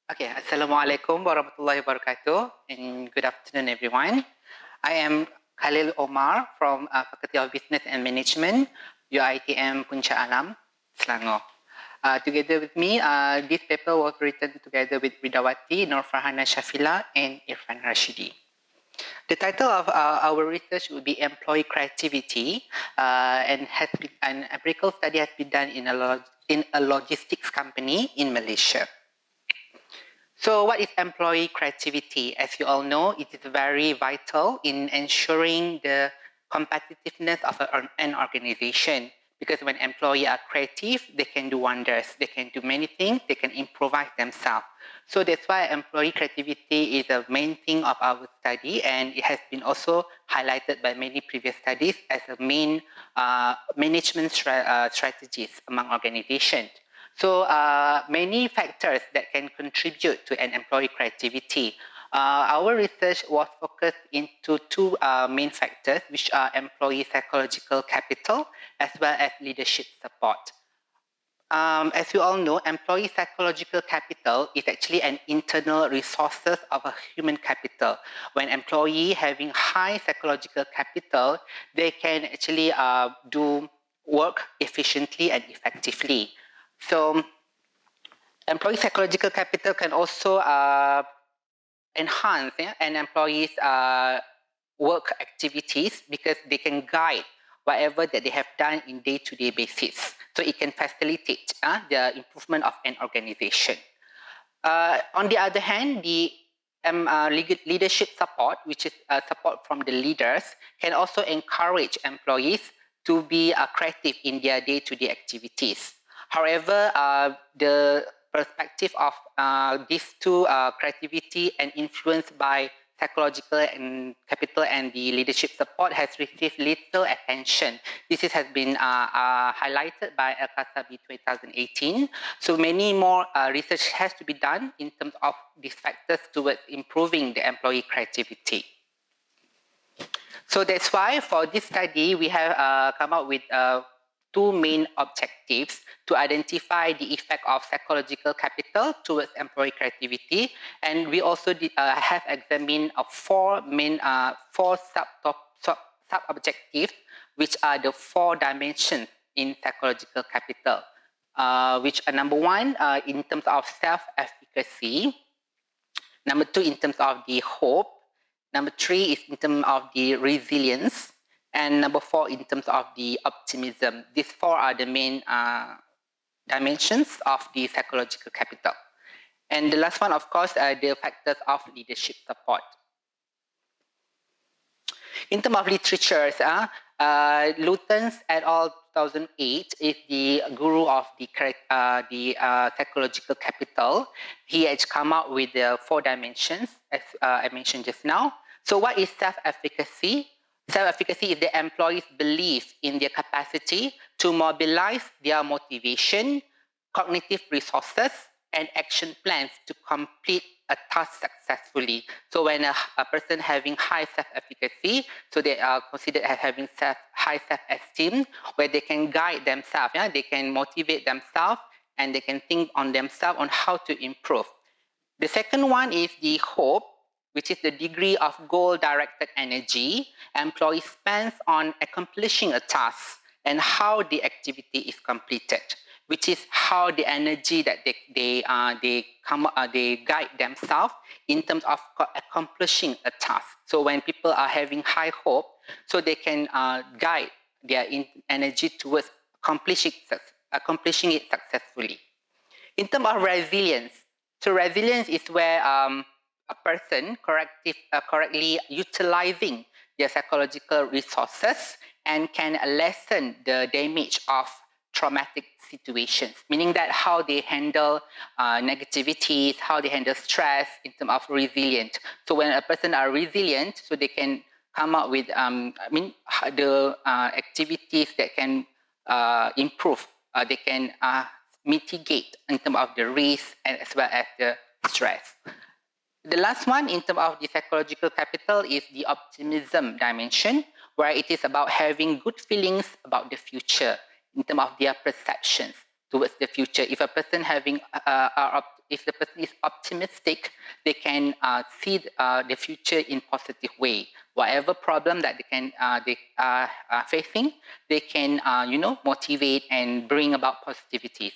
Okay, Assalamualaikum warahmatullahi wabarakatuh, and good afternoon, everyone. I am Khalil Omar from Faculty of Business and Management, UiTM Punca Alam, Selangor. Together with me, this paper was written together with Ridawati, Nur Farhana Shafila, and Irfan Rashidi. The title of our research will be Employee Creativity, and a Breakout study has been done in a logistics company in Malaysia. So what is employee creativity? As you all know, it is very vital in ensuring the competitiveness of an organization, because when employees are creative, they can do wonders. They can do many things. They can improvise themselves. So that's why employee creativity is the main thing of our study, and it has been also highlighted by many previous studies as a main management strategies among organizations. So many factors that can contribute to an employee creativity. Our research was focused into two main factors, which are employee psychological capital as well as leadership support. As you all know, employee psychological capital is actually an internal resources of a human capital. When employee having high psychological capital, they can actually do work efficiently and effectively. So employee psychological capital can also enhance an employee's work activities, because they can guide whatever that they have done in day-to-day basis. So it can facilitate the improvement of an organization. On the other hand, the leadership support, which is support from the leaders, can also encourage employees to be creative in their day-to-day activities. However, the perspective of these two creativity and influenced by psychological and capital and the leadership support has received little attention. This has been highlighted by AicE-Bs 2018. So many more research has to be done in terms of these factors towards improving the employee creativity. So that's why for this study, we have come up with two main objectives to identify the effect of psychological capital towards employee creativity. And we also have examined four sub-objectives, which are the 4 dimensions in psychological capital, which are number 1, in terms of self-efficacy, number 2, in terms of the hope, number 3 is in terms of the resilience, and number 4 in terms of the optimism. These 4 are the main dimensions of the psychological capital. And the last one, of course, are the factors of leadership support. In terms of literatures, Lutens et al. 2008 is the guru of the psychological capital. He has come up with the 4 dimensions, as I mentioned just now. So what is self-efficacy? Self-efficacy is the employee's belief in their capacity to mobilize their motivation, cognitive resources, and action plans to complete a task successfully. So when a person having high self-efficacy, so they are considered as having high self-esteem, where they can guide themselves, they can motivate themselves, and they can think on themselves on how to improve. The second one is the hope, which is the degree of goal-directed energy employee spends on accomplishing a task and how the activity is completed, which is how the energy that they guide themselves in terms of accomplishing a task. So when people are having high hope, so they can guide their energy towards accomplishing it successfully. In terms of resilience, so resilience is where a person correctly utilizing their psychological resources and can lessen the damage of traumatic situations, meaning that how they handle negativities, how they handle stress in terms of resilient. So when a person are resilient, so they can come up with the activities that can improve, they can mitigate in terms of the risk and as well as the stress. The last one in terms of the psychological capital is the optimism dimension, where it is about having good feelings about the future in terms of their perceptions towards the future. If a person if the person is optimistic, they can see the future in positive way. Whatever problem that they are facing, they can motivate and bring about positivities.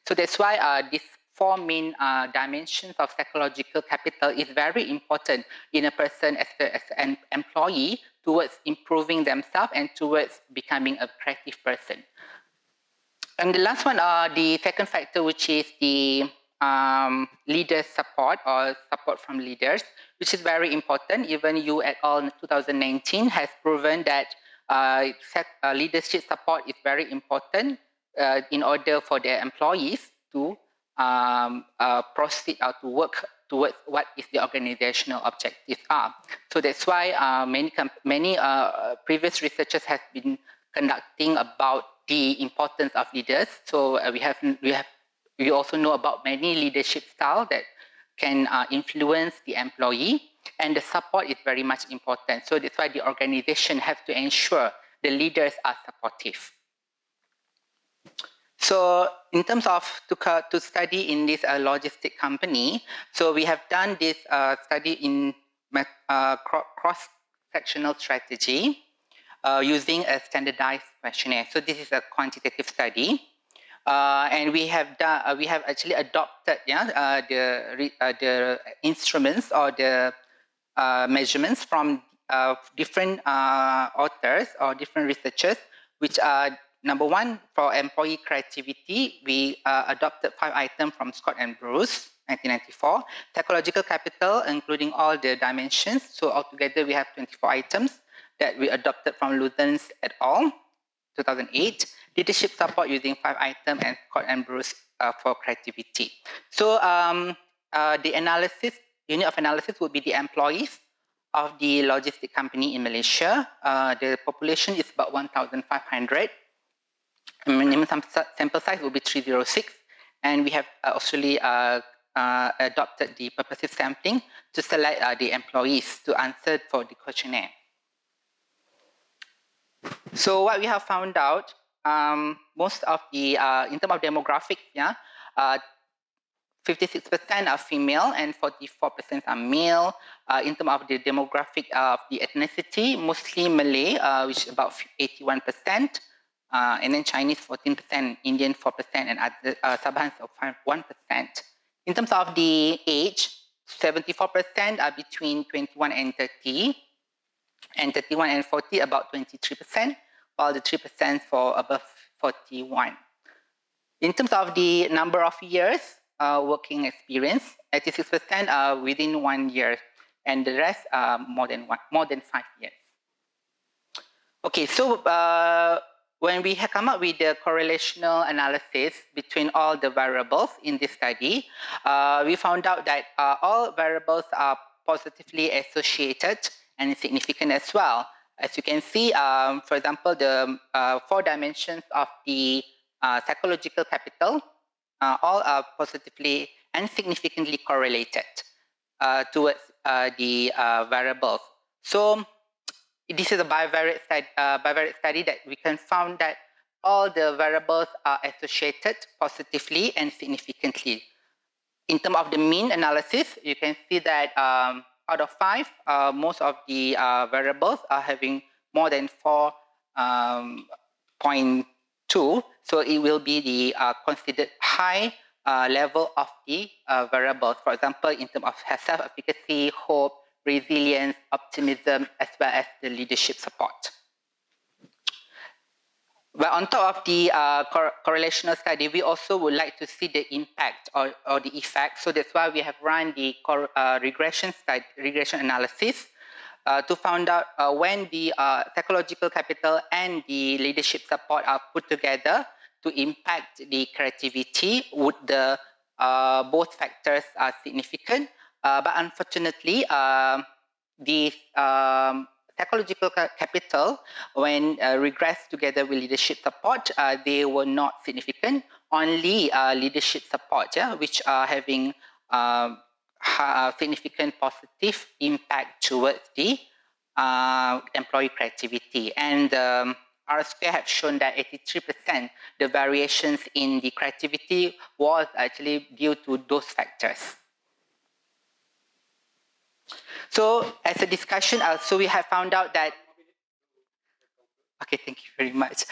So that's why these four main dimensions of psychological capital is very important in a person as an employee towards improving themselves and towards becoming a creative person. And the last one, the second factor, which is the leader support or support from leaders, which is very important. Even you et al. In 2019 has proven that leadership support is very important in order for their employees to proceed or to work towards what is the organizational objectives are. So that's why many previous researchers have been conducting about the importance of leaders. So we also know about many leadership styles that can influence the employee, and the support is very much important. So that's why the organization has to ensure the leaders are supportive. So in terms of to study in this logistic company, so we have done this study in cross-sectional strategy using a standardized questionnaire. So this is a quantitative study. And we have actually adopted the instruments or the measurements from different authors or different researchers, which are number one, for employee creativity, we adopted 5 items from Scott and Bruce, 1994. Psychological capital, including all the dimensions. So altogether, we have 24 items that we adopted from Luthens et al., 2008. Leadership support using 5 items and Scott and Bruce for creativity. So the unit of analysis would be the employees of the logistic company in Malaysia. The population is about 1,500. Minimum sample size will be 306. And we have actually adopted the purposive sampling to select the employees to answer for the questionnaire. So what we have found out, most of the, in terms of demographics, 56% are female and 44% are male. In terms of the demographic of the ethnicity, mostly Malay, which is about 81%, and then Chinese 14%, Indian 4%, and other Sabahans of 1%. In terms of the age, 74% are between 21 and 30, and 31 and 40 about 23%, while the 3% for above 41. In terms of the number of years working experience, 86% are within 1 year, and the rest are more than 5 years. Okay, so when we have come up with the correlational analysis between all the variables in this study, we found out that all variables are positively associated and significant as well. As you can see, for example, the 4 dimensions of the psychological capital all are positively and significantly correlated towards the variables. So this is a bivariate study that we can find that all the variables are associated positively and significantly. In terms of the mean analysis, you can see that out of 5, most of the variables are having more than 4.2. So it will be the considered high level of the variables. For example, in terms of self-efficacy, hope, resilience, optimism, as well as the leadership support. But on top of the correlational study, we also would like to see the impact or the effect. So that's why we have run the regression analysis to find out when the psychological capital and the leadership support are put together to impact the creativity. Would the both factors are significant? But unfortunately, the psychological capital, when regressed together with leadership support, they were not significant. Only leadership support, which are having significant positive impact towards the employee creativity. And R-square have shown that 83% the variations in the creativity was actually due to those factors. So as a discussion, so we have found out that. Okay, thank you very much.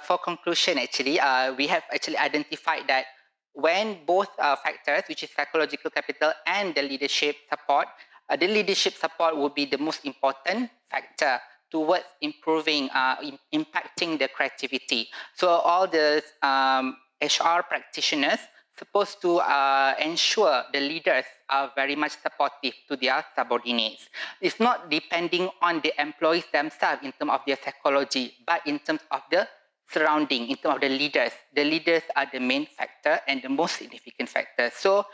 For conclusion, actually, we have actually identified that when both factors, which is psychological capital and the leadership support would be the most important factor towards improving, impacting the creativity. So all the HR practitioners supposed to ensure the leaders are very much supportive to their subordinates. It's not depending on the employees themselves in terms of their psychology, but in terms of the surrounding, in terms of the leaders. The leaders are the main factor and the most significant factor. So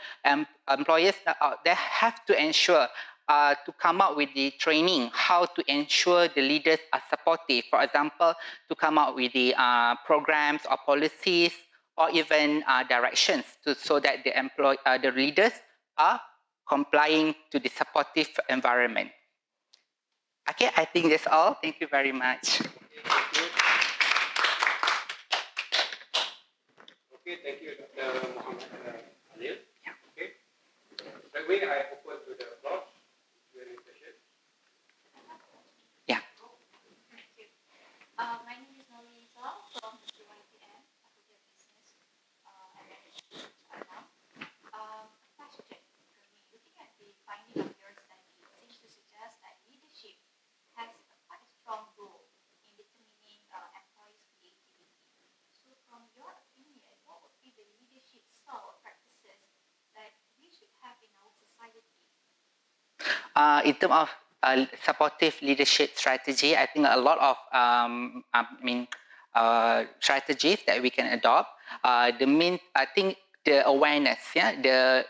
employers out there have to ensure to come up with the training, how to ensure the leaders are supportive. For example, to come up with the programs or policies or even directions so that the leaders are complying to the supportive environment. Okay, I think that's all. Thank you very much. Okay, thank you, Dr. Muhammad Alil. Yeah. Okay. By the way, I open to the floor. Session. Yeah. My name is Nolisa from the UITM, Faculty of Business and Management, Sabah. Question for me, looking at the finding of your study, it seems to suggest that leadership has quite a strong role in determining employees' creativity. So from your opinion, what would be the leadership style or practices that we should have in our society? In terms of supportive leadership strategy, I think a lot of strategies that we can adopt. I think the awareness, the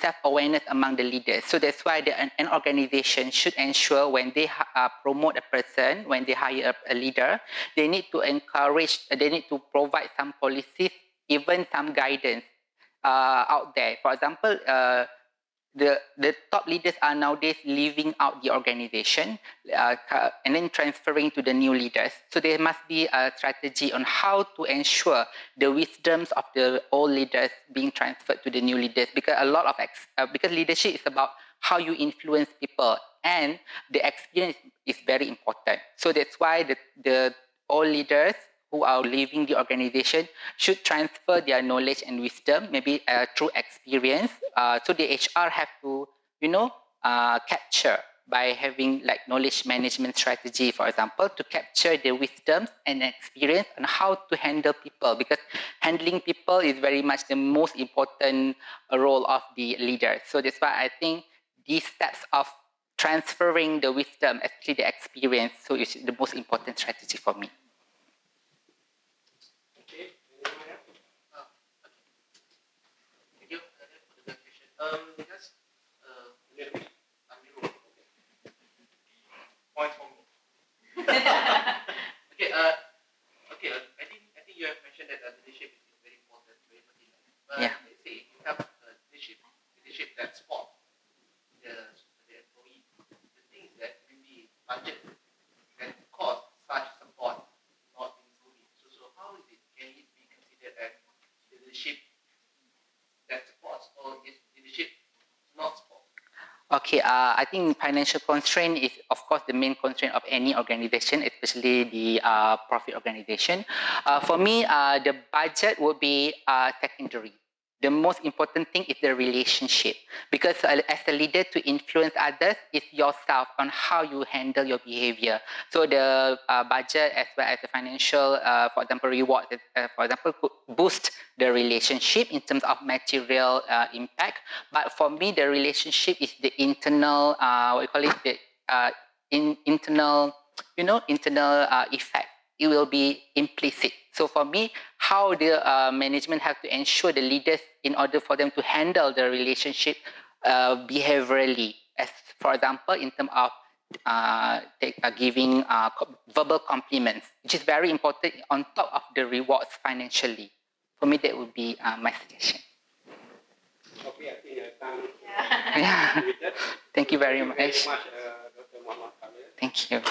self-awareness among the leaders. So that's why an organization should ensure when they promote a person, when they hire a leader, they need to encourage, they need to provide some policies, even some guidance out there. For example, the top leaders are nowadays leaving out the organization and then transferring to the new leaders. So there must be a strategy on how to ensure the wisdoms of the old leaders being transferred to the new leaders, because a lot of because leadership is about how you influence people, and the experience is very important. So that's why the old leaders who are leaving the organization should transfer their knowledge and wisdom, maybe through experience. So the HR have to, capture by having like knowledge management strategy, for example, to capture the wisdom and experience on how to handle people, because handling people is very much the most important role of the leader. So that's why I think these steps of transferring the wisdom, actually the experience, so it's the most important strategy for me. Just a little bit unusual. Point for me. Okay. I think you have mentioned that leadership is very important, very pertinent. But yeah. Let's say you have leadership that support the employee. The things that maybe budget can cause such support not being fully. So how is it? Can it be considered as leadership that supports, or is leadership not support? Okay, I think financial constraint is, of course, the main constraint of any organization, especially the profit organization. For me, the budget would be secondary. The most important thing is the relationship, because as a leader, to influence others is yourself on how you handle your behavior. So the budget as well as the financial, for example, reward, for example, could boost the relationship in terms of material impact. But for me, the relationship is the internal, internal effect. It will be implicit. So for me, how the management have to ensure the leaders in order for them to handle the relationship behaviorally, as for example, in terms of giving verbal compliments, which is very important on top of the rewards financially. For me, that would be my suggestion. Okay, I think time. Yeah. Thank you very much. Dr. Muhammad Alil. Thank you.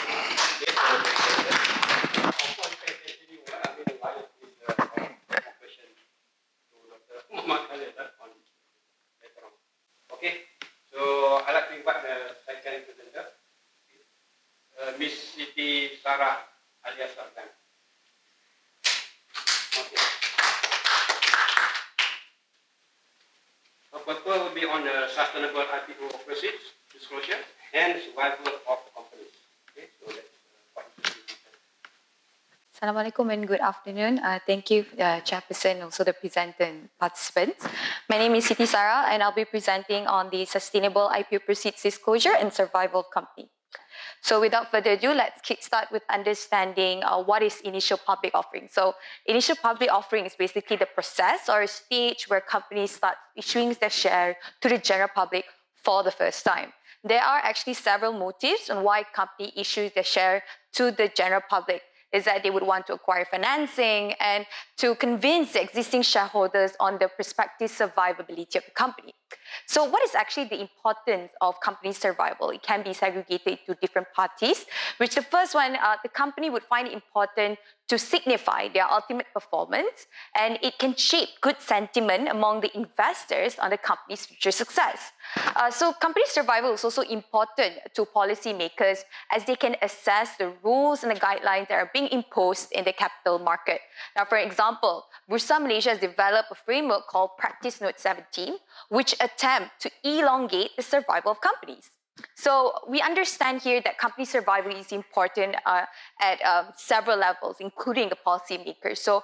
Okay, so I'd like to invite the second presenter, Miss Siti Sarah alias Sardan. Okay. Her paper will be on the sustainable IPO proceeds, disclosure, and survival of companies. Okay, so that's quite interesting. Assalamualaikum and good afternoon. Thank you, Chairperson, also the presenter and participants. My name is Siti Sarah and I'll be presenting on the Sustainable IPO Proceeds Disclosure and Survival of Company. So without further ado, let's kickstart with understanding what is initial public offering. So initial public offering is basically the process or stage where companies start issuing their share to the general public for the first time. There are actually several motives on why company issues their share to the general public. Is that they would want to acquire financing and to convince the existing shareholders on the prospective survivability of the company. So what is actually the importance of company survival? It can be segregated to different parties, which the first one, the company would find it important to signify their ultimate performance, and it can shape good sentiment among the investors on the company's future success. So company survival is also important to policymakers as they can assess the rules and the guidelines that are being imposed in the capital market. Now, for example, Bursa Malaysia has developed a framework called Practice Note 17, which attempt to elongate the survival of companies. So we understand here that company survival is important at several levels, including the policymakers. So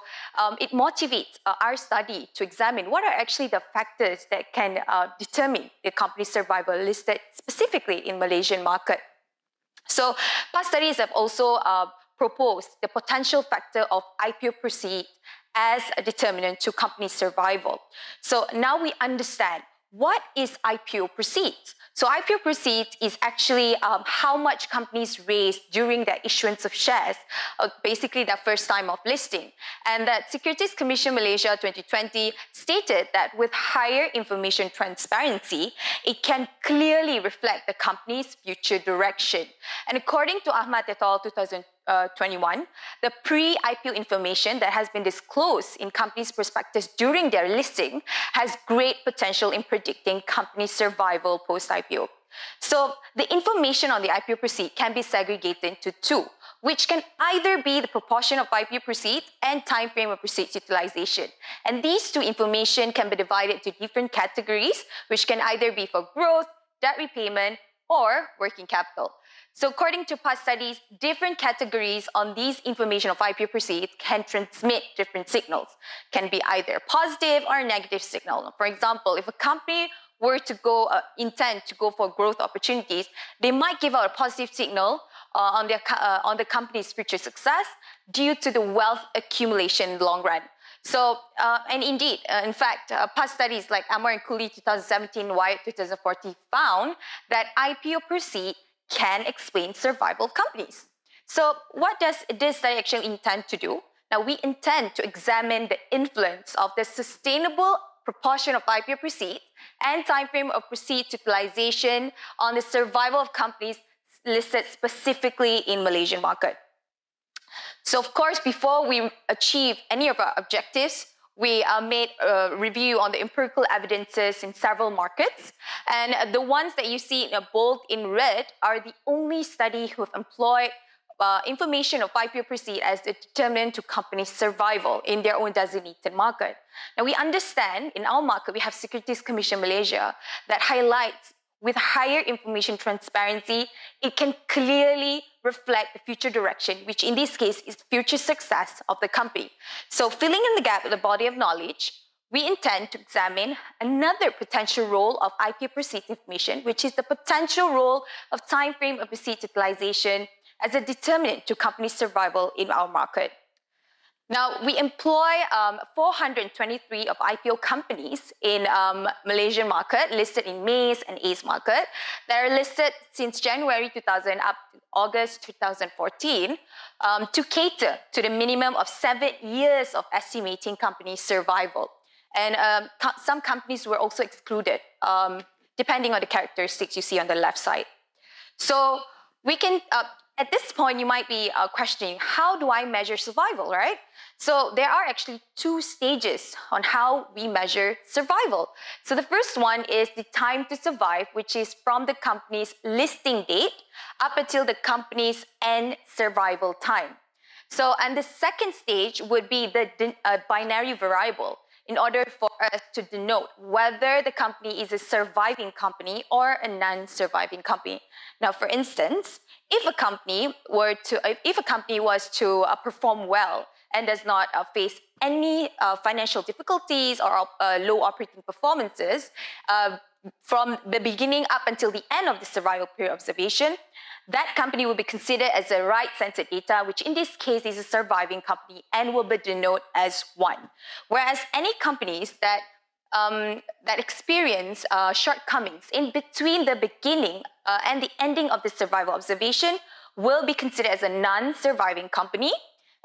it motivates our study to examine what are actually the factors that can determine the company survival listed specifically in Malaysian market. So past studies have also proposed the potential factor of IPO proceeds as a determinant to company survival. So now we understand what is IPO proceeds. So IPO proceeds is actually how much companies raise during their issuance of shares, basically their first time of listing. And that Securities Commission Malaysia 2020 stated that with higher information transparency, it can clearly reflect the company's future direction. And according to Ahmad et al. 2021, the pre-IPO information that has been disclosed in companies' prospectus during their listing has great potential in predicting company survival post-IPO. So the information on the IPO proceed can be segregated into two, which can either be the proportion of IPO proceeds and time frame of proceeds utilization. And these two information can be divided to different categories, which can either be for growth, debt repayment, or working capital. So according to past studies, different categories on these information of IPO proceeds can transmit different signals, can be either positive or negative signal. For example, if a company were to intend to go for growth opportunities, they might give out a positive signal on the company's future success due to the wealth accumulation in the long run. So, and indeed, in fact, past studies like AMER and Cooley 2017, Wyatt 2014 found that IPO proceed can explain survival of companies. So what does this study actually intend to do? Now, we intend to examine the influence of the sustainable proportion of IPO proceeds and time frame of proceeds utilization on the survival of companies listed specifically in Malaysian market. So of course, before we achieve any of our objectives, we made a review on the empirical evidences in several markets. And the ones that you see in bold in red are the only study who have employed information of IPO proceed as a determinant to company survival in their own designated market. Now we understand in our market, we have Securities Commission Malaysia that highlights with higher information transparency, it can clearly reflect the future direction, which in this case is future success of the company. So filling in the gap with the body of knowledge, we intend to examine another potential role of IPO proceeds information, which is the potential role of time frame of proceeds utilization as a determinant to company survival in our market. Now, we employ 423 of IPO companies in Malaysian market listed in MAS and ACE market that are listed since January 2000 up to August 2014 to cater to the minimum of 7 years of estimating company survival. And some companies were also excluded depending on the characteristics you see on the left side. So we can at this point, you might be questioning, how do I measure survival, right? So there are actually two stages on how we measure survival. So the first one is the time to survive, which is from the company's listing date up until the company's end survival time. So, and the second stage would be the binary variable in order for us to denote whether the company is a surviving company or a non-surviving company. Now, for instance, if a company was to perform well and does not face any financial difficulties or low operating performances from the beginning up until the end of the survival period observation, that company will be considered as a right-centered data, which in this case is a surviving company and will be denoted as 1. Whereas any companies that experience shortcomings in between the beginning and the ending of the survival observation will be considered as a non-surviving company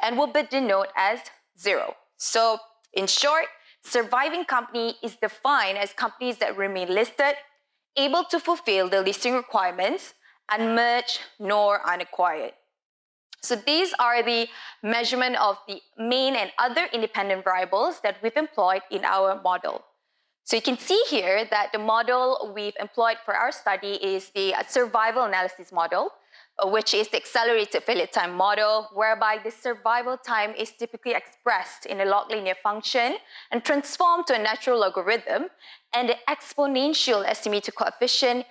and will be denoted as 0. So in short, surviving company is defined as companies that remain listed, able to fulfill the listing requirements, unmerged nor unacquired. So these are the measurement of the main and other independent variables that we've employed in our model. So you can see here that the model we've employed for our study is the survival analysis model, which is the accelerated failure time model, whereby the survival time is typically expressed in a log linear function and transformed to a natural logarithm, and the exponential estimated coefficient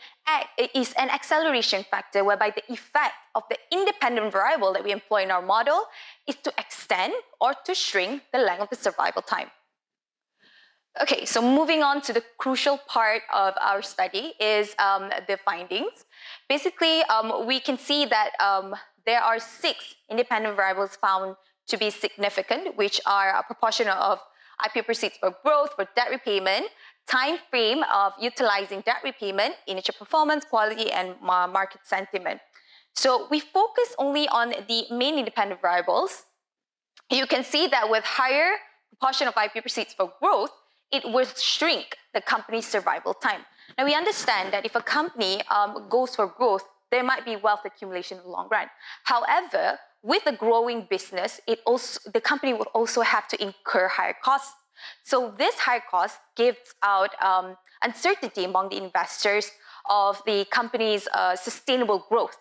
is an acceleration factor whereby the effect of the independent variable that we employ in our model is to extend or to shrink the length of the survival time. Okay, so moving on to the crucial part of our study is the findings. Basically, we can see that there are 6 independent variables found to be significant, which are a proportion of IPO proceeds for growth, for debt repayment, time frame of utilizing debt repayment, initial performance, quality, and market sentiment. So we focus only on the main independent variables. You can see that with higher proportion of IPO proceeds for growth, it will shrink the company's survival time. Now, we understand that if a company goes for growth, there might be wealth accumulation in the long run. However, with a growing business, the company would also have to incur higher costs. So this higher cost gives out uncertainty among the investors of the company's sustainable growth.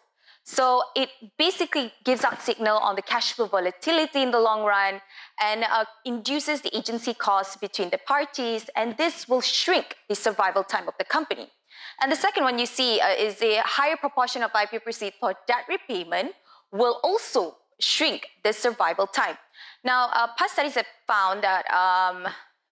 So it basically gives out signal on the cash flow volatility in the long run and induces the agency costs between the parties, and this will shrink the survival time of the company. And the second one you see is a higher proportion of IPO proceeds for debt repayment will also shrink the survival time. Now, past studies have found that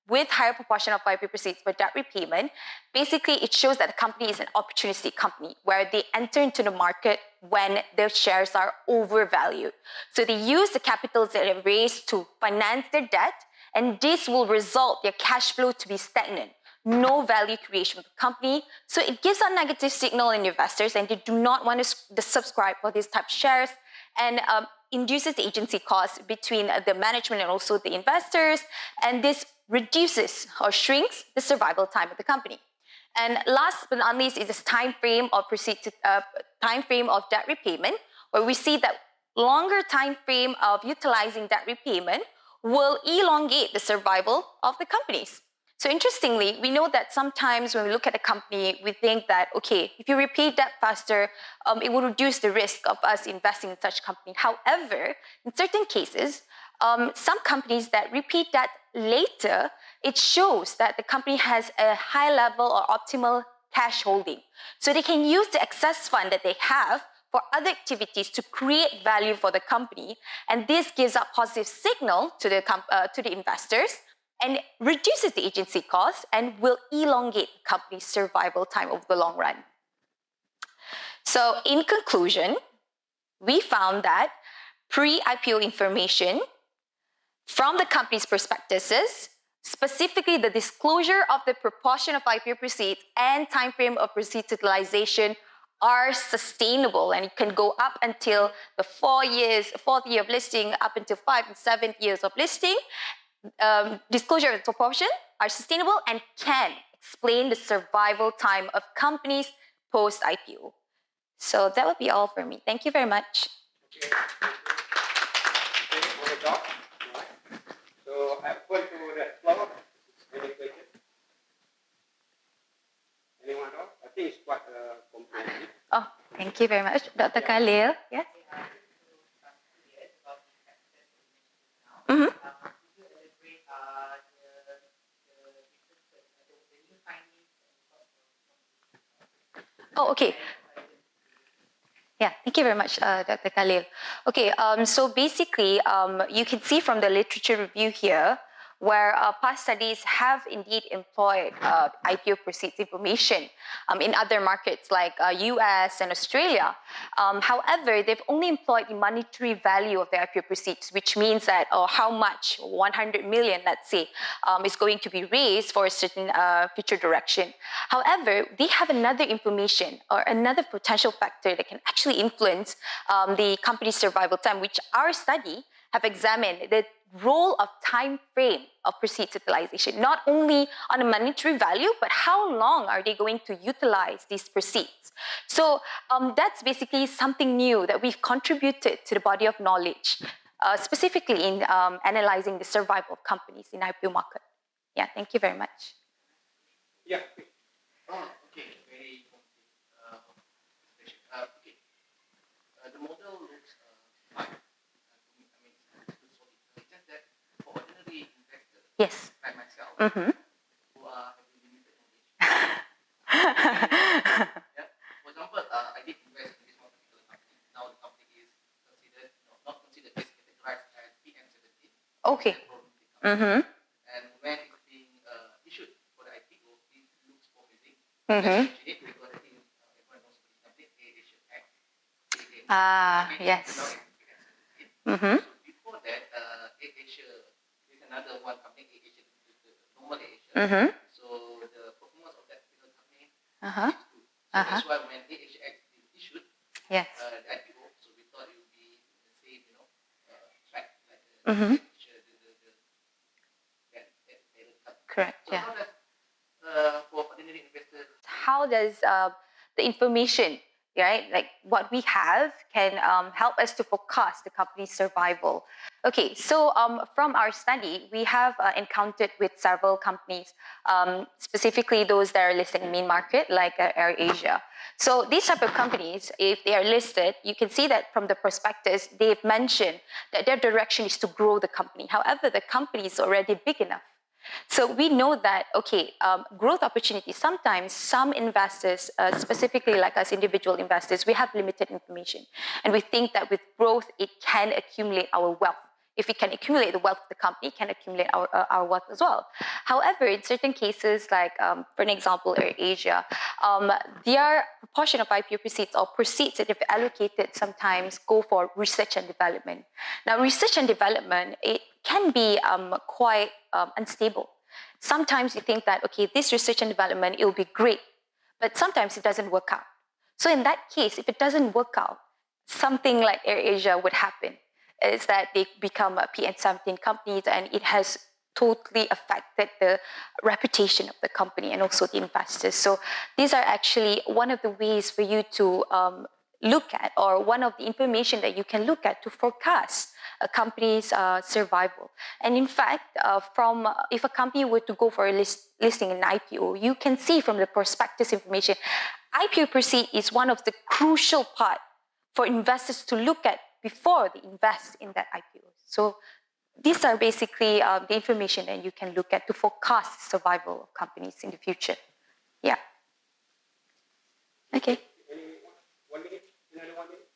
with higher proportion of IPO proceeds for debt repayment, basically it shows that the company is an opportunistic company where they enter into the market when their shares are overvalued. So they use the capitals that they raised to finance their debt, and this will result their cash flow to be stagnant. No value creation of the company. So it gives a negative signal in investors, and they do not want to subscribe for these type of shares, and induces the agency costs between the management and also the investors, and this reduces or shrinks the survival time of the company. And last but not least is this time frame of debt repayment, where we see that longer time frame of utilizing debt repayment will elongate the survival of the companies. So interestingly, we know that sometimes when we look at a company, we think that, okay, if you repay debt faster, it will reduce the risk of us investing in such company. However, in certain cases, some companies that repay debt later, it shows that the company has a high level or optimal cash holding. So they can use the excess fund that they have for other activities to create value for the company. And this gives a positive signal to the investors and reduces the agency costs and will elongate the company's survival time over the long run. So in conclusion, we found that pre-IPO information from the company's prospectuses, specifically the disclosure of the proportion of IPO proceeds and time frame of proceeds utilization are sustainable, and it can go up until the 4th year of listing, up until 5th and 7th years of listing. Disclosure of proportion are sustainable and can explain the survival time of companies post-IPO. So that would be all for me. Thank you very much. Okay. Okay, on the dot. Right. So I open to the floor. Any question? Anyone else? I think it's quite comprehensive. Oh, thank you very much. Dr. Khalil, yes? Mm-hmm. Oh, okay. Yeah, thank you very much, Dr. Khalil. Okay, so basically, you can see from the literature review here, where past studies have indeed employed IPO proceeds information in other markets like US and Australia. However, they've only employed the monetary value of the IPO proceeds, which means that how much, 100 million, let's say, is going to be raised for a certain future direction. However, they have another information or another potential factor that can actually influence the company's survival time, which our study have examined the role of time frame of proceeds utilization, not only on a monetary value, but how long are they going to utilize these proceeds. So that's basically something new that we've contributed to the body of knowledge, specifically in analyzing the survival of companies in IPO market. Yeah, thank you very much. Yeah. Oh, okay, very okay. The model looks fine. It's just that for ordinary investors, Yes. like myself, Mm-hmm. who are having limited knowledge. Yeah. For example, I did invest in this one particular company. Now the company is considered, not considered, is categorized as PM17. Okay. Mm-hmm. And when it's being issued for the IPO, it looks promising. Mm-hmm. Because I think everyone knows about this company, AicE-Bs2022KotaKinabalu. Yes. Mm-hmm. So before that, AicE-Bs, there's another one company, AicE-Bs, the normal AicE-Bs. Mm-hmm. So the performance of that particular company Uh-huh. is good. So that's why when AicE-Bs is issued, Yes. the IPO, so we thought it would be the same, track like the Mm-hmm. AicE-Bs, that parent company. Correct. So Yeah. how does for ordinary investors? How does the information, right, like what we have, can help us to forecast the company's survival? Okay, so from our study, we have encountered with several companies, specifically those that are listed in main market, like AirAsia. So these type of companies, if they are listed, you can see that from the prospectus, they've mentioned that their direction is to grow the company. However, the company is already big enough. So we know that, okay, growth opportunities, sometimes some investors, specifically like us individual investors, we have limited information. And we think that with growth, it can accumulate our wealth. If we can accumulate the wealth of the company, it can accumulate our wealth as well. However, in certain cases, like for an example, AirAsia, their proportion of IPO proceeds or proceeds that they've allocated sometimes go for research and development. Now, research and development, it can be quite unstable. Sometimes you think that, okay, this research and development, it will be great, but sometimes it doesn't work out. So in that case, if it doesn't work out, something like AirAsia would happen, is that they become a PN17 companies, and it has totally affected the reputation of the company and also the investors. So these are actually one of the ways for you to look at, or one of the information that you can look at to forecast a company's survival. And in fact, if a company were to go for a listing in IPO, you can see from the prospectus information, IPO proceed is one of the crucial part for investors to look at before they invest in that IPO. So these are basically the information that you can look at to forecast the survival of companies in the future. Yeah. Okay. One minute? Another 1 minute?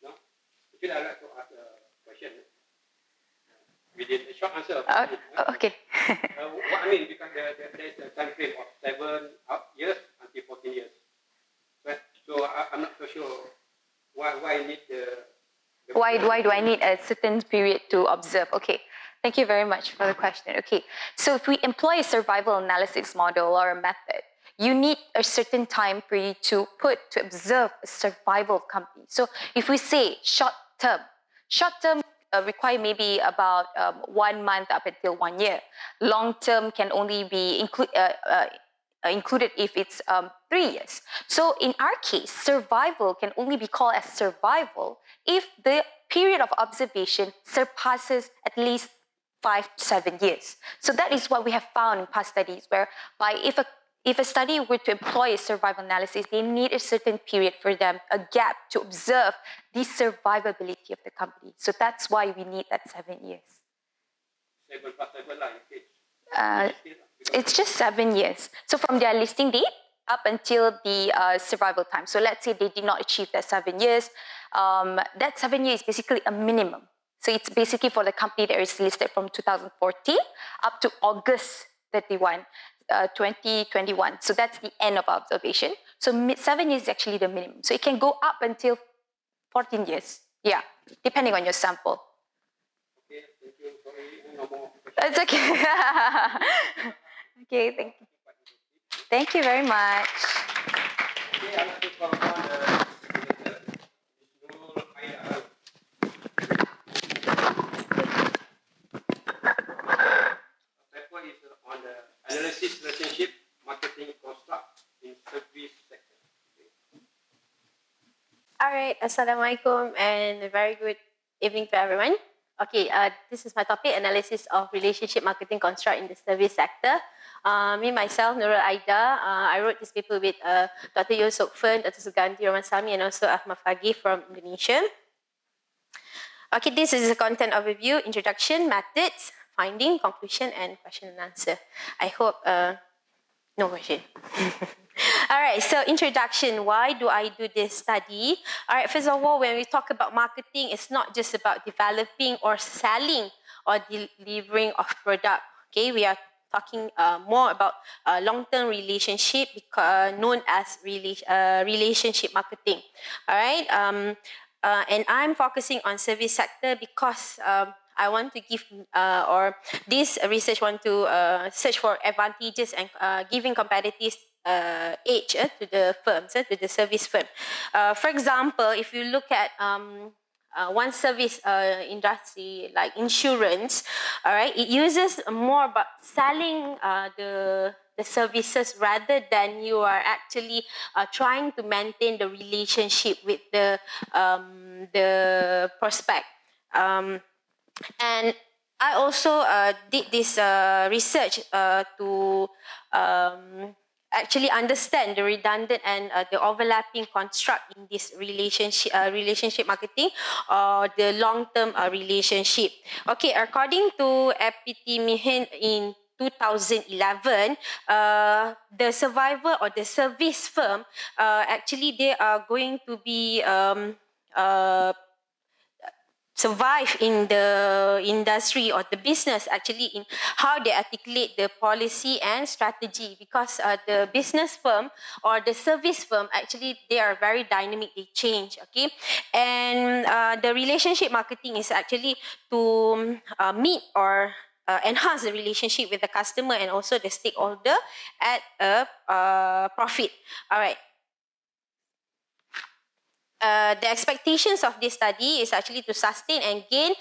No? Actually, I'd like to ask a question. Within a short answer. Okay. What I mean, because there is a time frame of 7 years until 14 years. Right? So I'm not so sure why I need Why do I need a certain period to observe? Okay, thank you very much for the question. Okay, so if we employ a survival analysis model or a method, you need a certain time for you to observe a survival of company. So if we say short term require maybe about 1 month up until 1 year. Long term can only be included if it's 3 years. So in our case, survival can only be called as survival if the period of observation surpasses at least 5 to 7 years. So that is what we have found in past studies, whereby if a study were to employ a survival analysis, they need a certain period for them, a gap to observe the survivability of the company. So that's why we need that 7 years. It's just 7 years. So from their listing date up until the survival time. So let's say they did not achieve that 7 years. That 7 years is basically a minimum. So it's basically for the company that is listed from 2014 up to August 31, 2021. So that's the end of observation. So 7 years is actually the minimum. So it can go up until 14 years. Yeah, depending on your sample. Okay, thank you. Sorry, no more. That's okay. Okay, thank you. Thank you very much. Okay, I'd like to call upon the paper is on the analysis relationship marketing construct in service sector. All right, Assalamualaikum and a very good evening to everyone. Okay, this is my topic, analysis of relationship marketing construct in the service sector. Me, myself, Nurul Aida, I wrote this paper with Dr. Yusuf Fern, Dr. Suganti Romansami, and also Ahmad Fagih from Indonesia. Okay, this is the content overview, introduction, methods, finding, conclusion, and question and answer. I hope no question. All right, so introduction, why do I do this study? All right, first of all, when we talk about marketing, it's not just about developing or selling or delivering of product. Okay, we are talking more about long-term relationship known as relationship marketing. All right, and I'm focusing on service sector because I want to give, or this research want to search for advantages and giving competitive edge to the firms, to the service firm. For example, if you look at one service industry like insurance, all right, it uses more about selling the services rather than you are actually trying to maintain the relationship with the prospect. And I also did this research to actually understand the redundant and the overlapping construct in this relationship marketing or the long-term relationship. Okay, according to Epitemihin in 2011, the survivor or the service firm, actually they are going to be survive in the industry or the business actually in how they articulate the policy and strategy, because the business firm or the service firm actually they are very dynamic, they change. Okay, and the relationship marketing is actually to meet or enhance the relationship with the customer and also the stakeholder at a profit. All right. The expectations of this study is actually to sustain and gain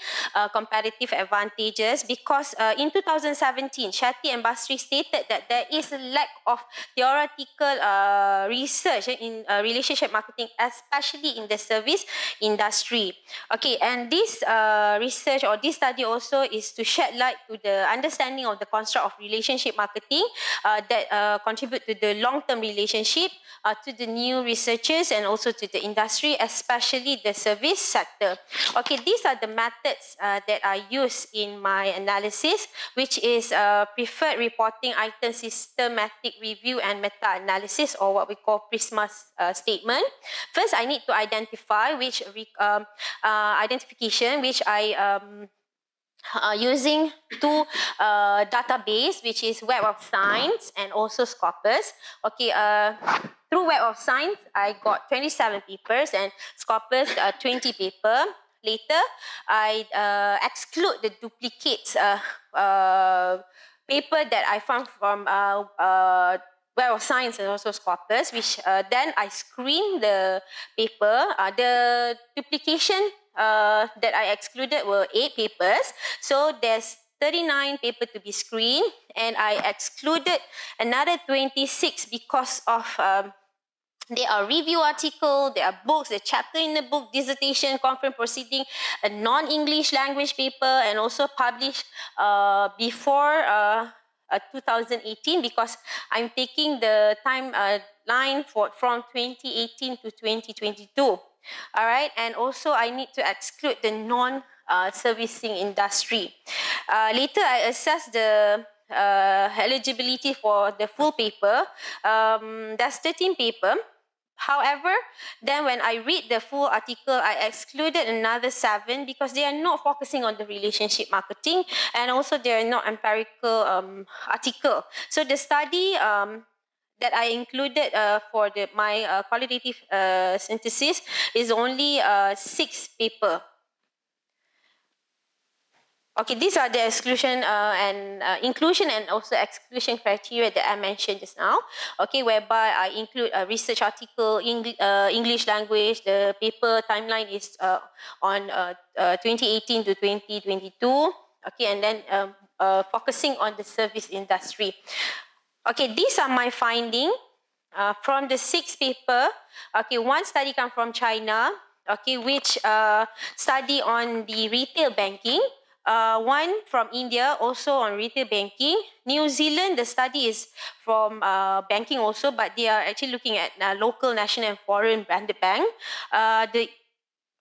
competitive advantages, because in 2017, Shetty and Basri stated that there is a lack of theoretical research in relationship marketing, especially in the service industry. Okay, and this research or this study also is to shed light to the understanding of the construct of relationship marketing that contribute to the long-term relationship to the new researchers and also to the industry, especially the service sector. Okay, these are the methods that I use in my analysis, which is preferred reporting item systematic review and meta-analysis, or what we call PRISMA statement. First, I need to identify which identification which I using two database, which is Web of Science and also Scopus. Okay, through Web of Science, I got 27 papers and Scopus 20 paper. Later, I exclude the duplicates paper that I found from Web of Science and also Scopus, which then I screen the paper. The duplication that I excluded were 8 papers. So there's 39 paper to be screened, and I excluded another 26 because of there are review articles, there are books, a chapter in the book, dissertation, conference proceeding, a non-English language paper, and also published before 2018, because I'm taking the timeline from 2018 to 2022. All right, and also I need to exclude the non-servicing industry. Later, I assess the eligibility for the full paper. That's 13 paper. However, then when I read the full article, I excluded another 7 because they are not focusing on the relationship marketing, and also they are not empirical article. So the study that I included for my qualitative synthesis is only 6 paper. Okay, these are the exclusion and inclusion and also exclusion criteria that I mentioned just now. Okay, whereby I include a research article, English language. The paper timeline is on 2018 to 2022. Okay, and then focusing on the service industry. Okay, these are my findings from the 6 paper. Okay, 1 study comes from China. Okay, which study on the retail banking. 1 from India, also on retail banking. New Zealand, the study is from banking also, but they are actually looking at local, national, and foreign branded bank.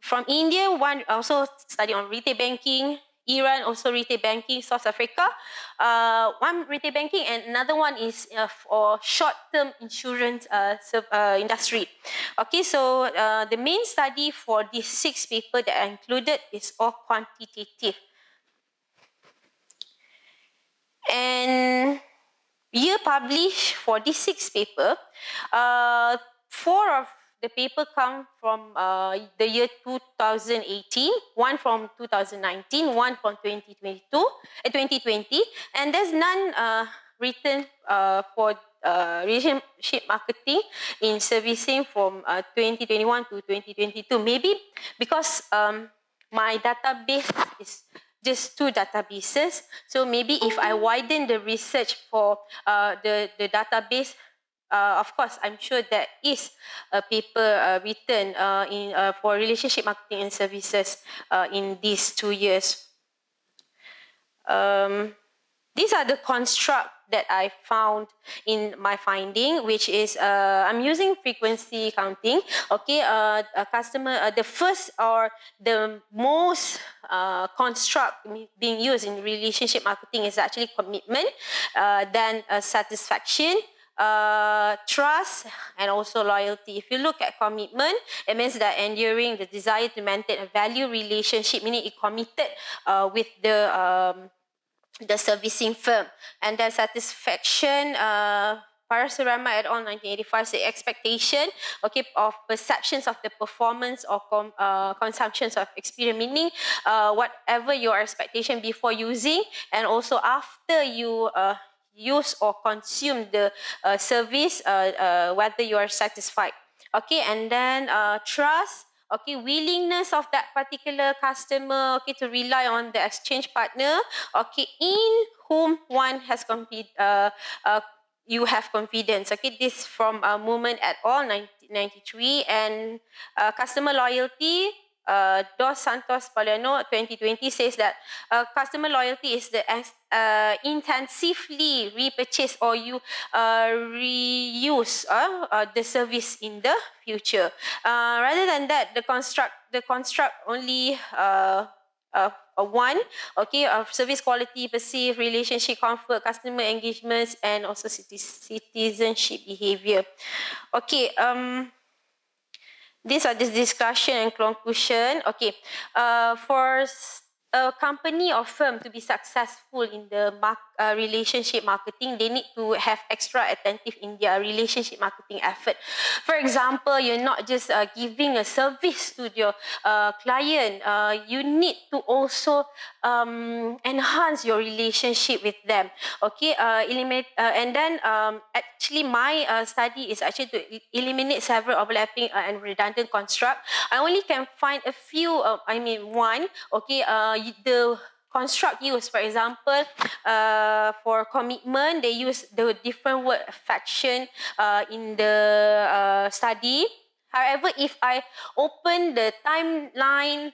From India, 1 also study on retail banking. Iran, also retail banking. South Africa, 1 retail banking, and another one is for short-term insurance industry. Okay, so the main study for these 6 papers that I included is all quantitative. And year published for this 6 paper, 4 of the paper come from the year 2018, 1 from 2019, 1 from 2020, and there's none written for relationship marketing in servicing from 2021 to 2022. Maybe because my database is just 2 databases. So maybe if I widen the research for the database, of course, I'm sure there is a paper written for relationship marketing and services in these 2 years. These are the construct that I found in my finding, which is I'm using frequency counting. Okay, a customer, the first or the most construct being used in relationship marketing is actually commitment, then satisfaction, trust, and also loyalty. If you look at commitment, it means that enduring, the desire to maintain a value relationship, meaning it committed with the servicing firm. And then satisfaction, Parasurama et al. 1985 say expectation, okay, of perceptions of the performance or consumptions of experience, meaning whatever your expectation before using and also after you use or consume the service, whether you are satisfied. Okay, and then trust, okay, willingness of that particular customer, okay, to rely on the exchange partner, okay, in whom one has you have confidence. Okay, this from Movement et al. 1993, and customer loyalty. Dos Santos Poliano 2020 says that customer loyalty is the intensively repurchase or you reuse the service in the future. Rather than that, the construct only 1, okay, of service quality, perceived, relationship comfort, customer engagements, and also citizenship behavior. Okay, these are the discussion and conclusion. Okay, for a company or firm to be successful in the relationship marketing, they need to have extra attentive in their relationship marketing effort. For example, you're not just giving a service to your client. You need to also enhance your relationship with them. Okay, eliminate and then actually my study is actually to eliminate several overlapping and redundant construct. I only can find a few. 1. Okay, the construct used. For example, for commitment, they use the different word affection in the study. However, if I open the timeline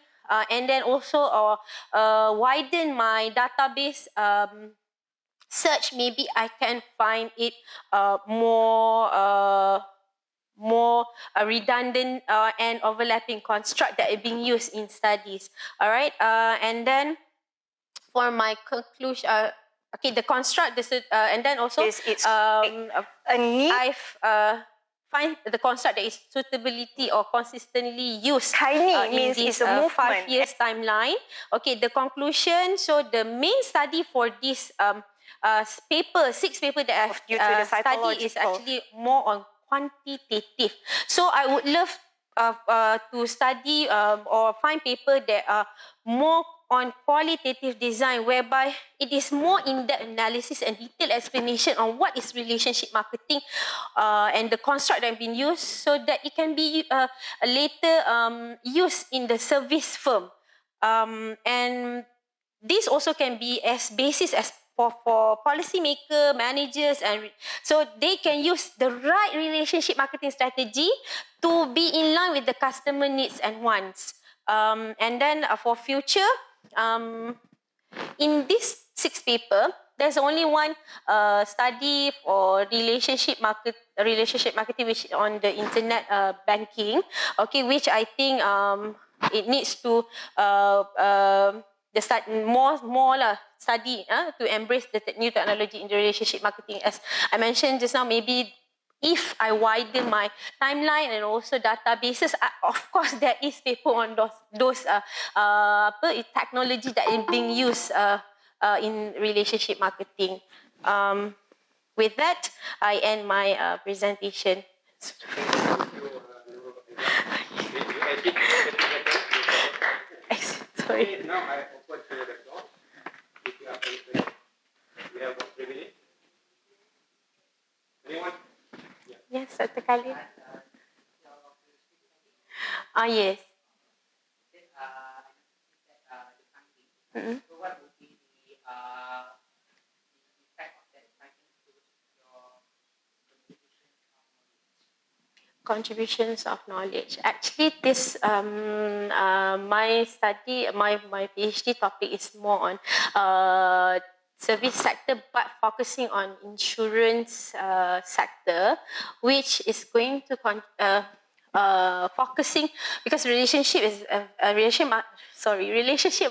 and then also widen my database search, maybe I can find it more redundant and overlapping construct that are being used in studies. All right, and then for my conclusion, okay, the construct, and then also It's a need. I've find the construct that is suitability or consistently used Tiny in means this it's a 5 years timeline. Okay, the conclusion. So the main study for this paper, 6 paper that I've Due to the studied is psychological. actually more on quantitative. So I would love to study or find paper that are more on qualitative design, whereby it is more in-depth analysis and detailed explanation on what is relationship marketing and the construct that have been used, so that it can be later used in the service firm. And this also can be as basis as for policymaker, managers, and so they can use the right relationship marketing strategy to be in line with the customer needs and wants. And then for future, in this 6 paper, there's only one study for relationship marketing, which on the internet banking. Okay, which I think it needs to study to embrace the new technology in the relationship marketing. As I mentioned just now, maybe if I widen my timeline and also databases, of course there is paper on those technology that is being used in relationship marketing. With that, I end my presentation. Sorry. Now I open to the floor. If you have any questions, we have 3 minutes. Anyone? Yes, Dr. Khalid. Yes. Mm-hmm. So what would be the effect of that finding to your Contributions of knowledge. Actually, this my study, my PhD topic is more on service sector, but focusing on insurance sector, which is going to focusing, because relationship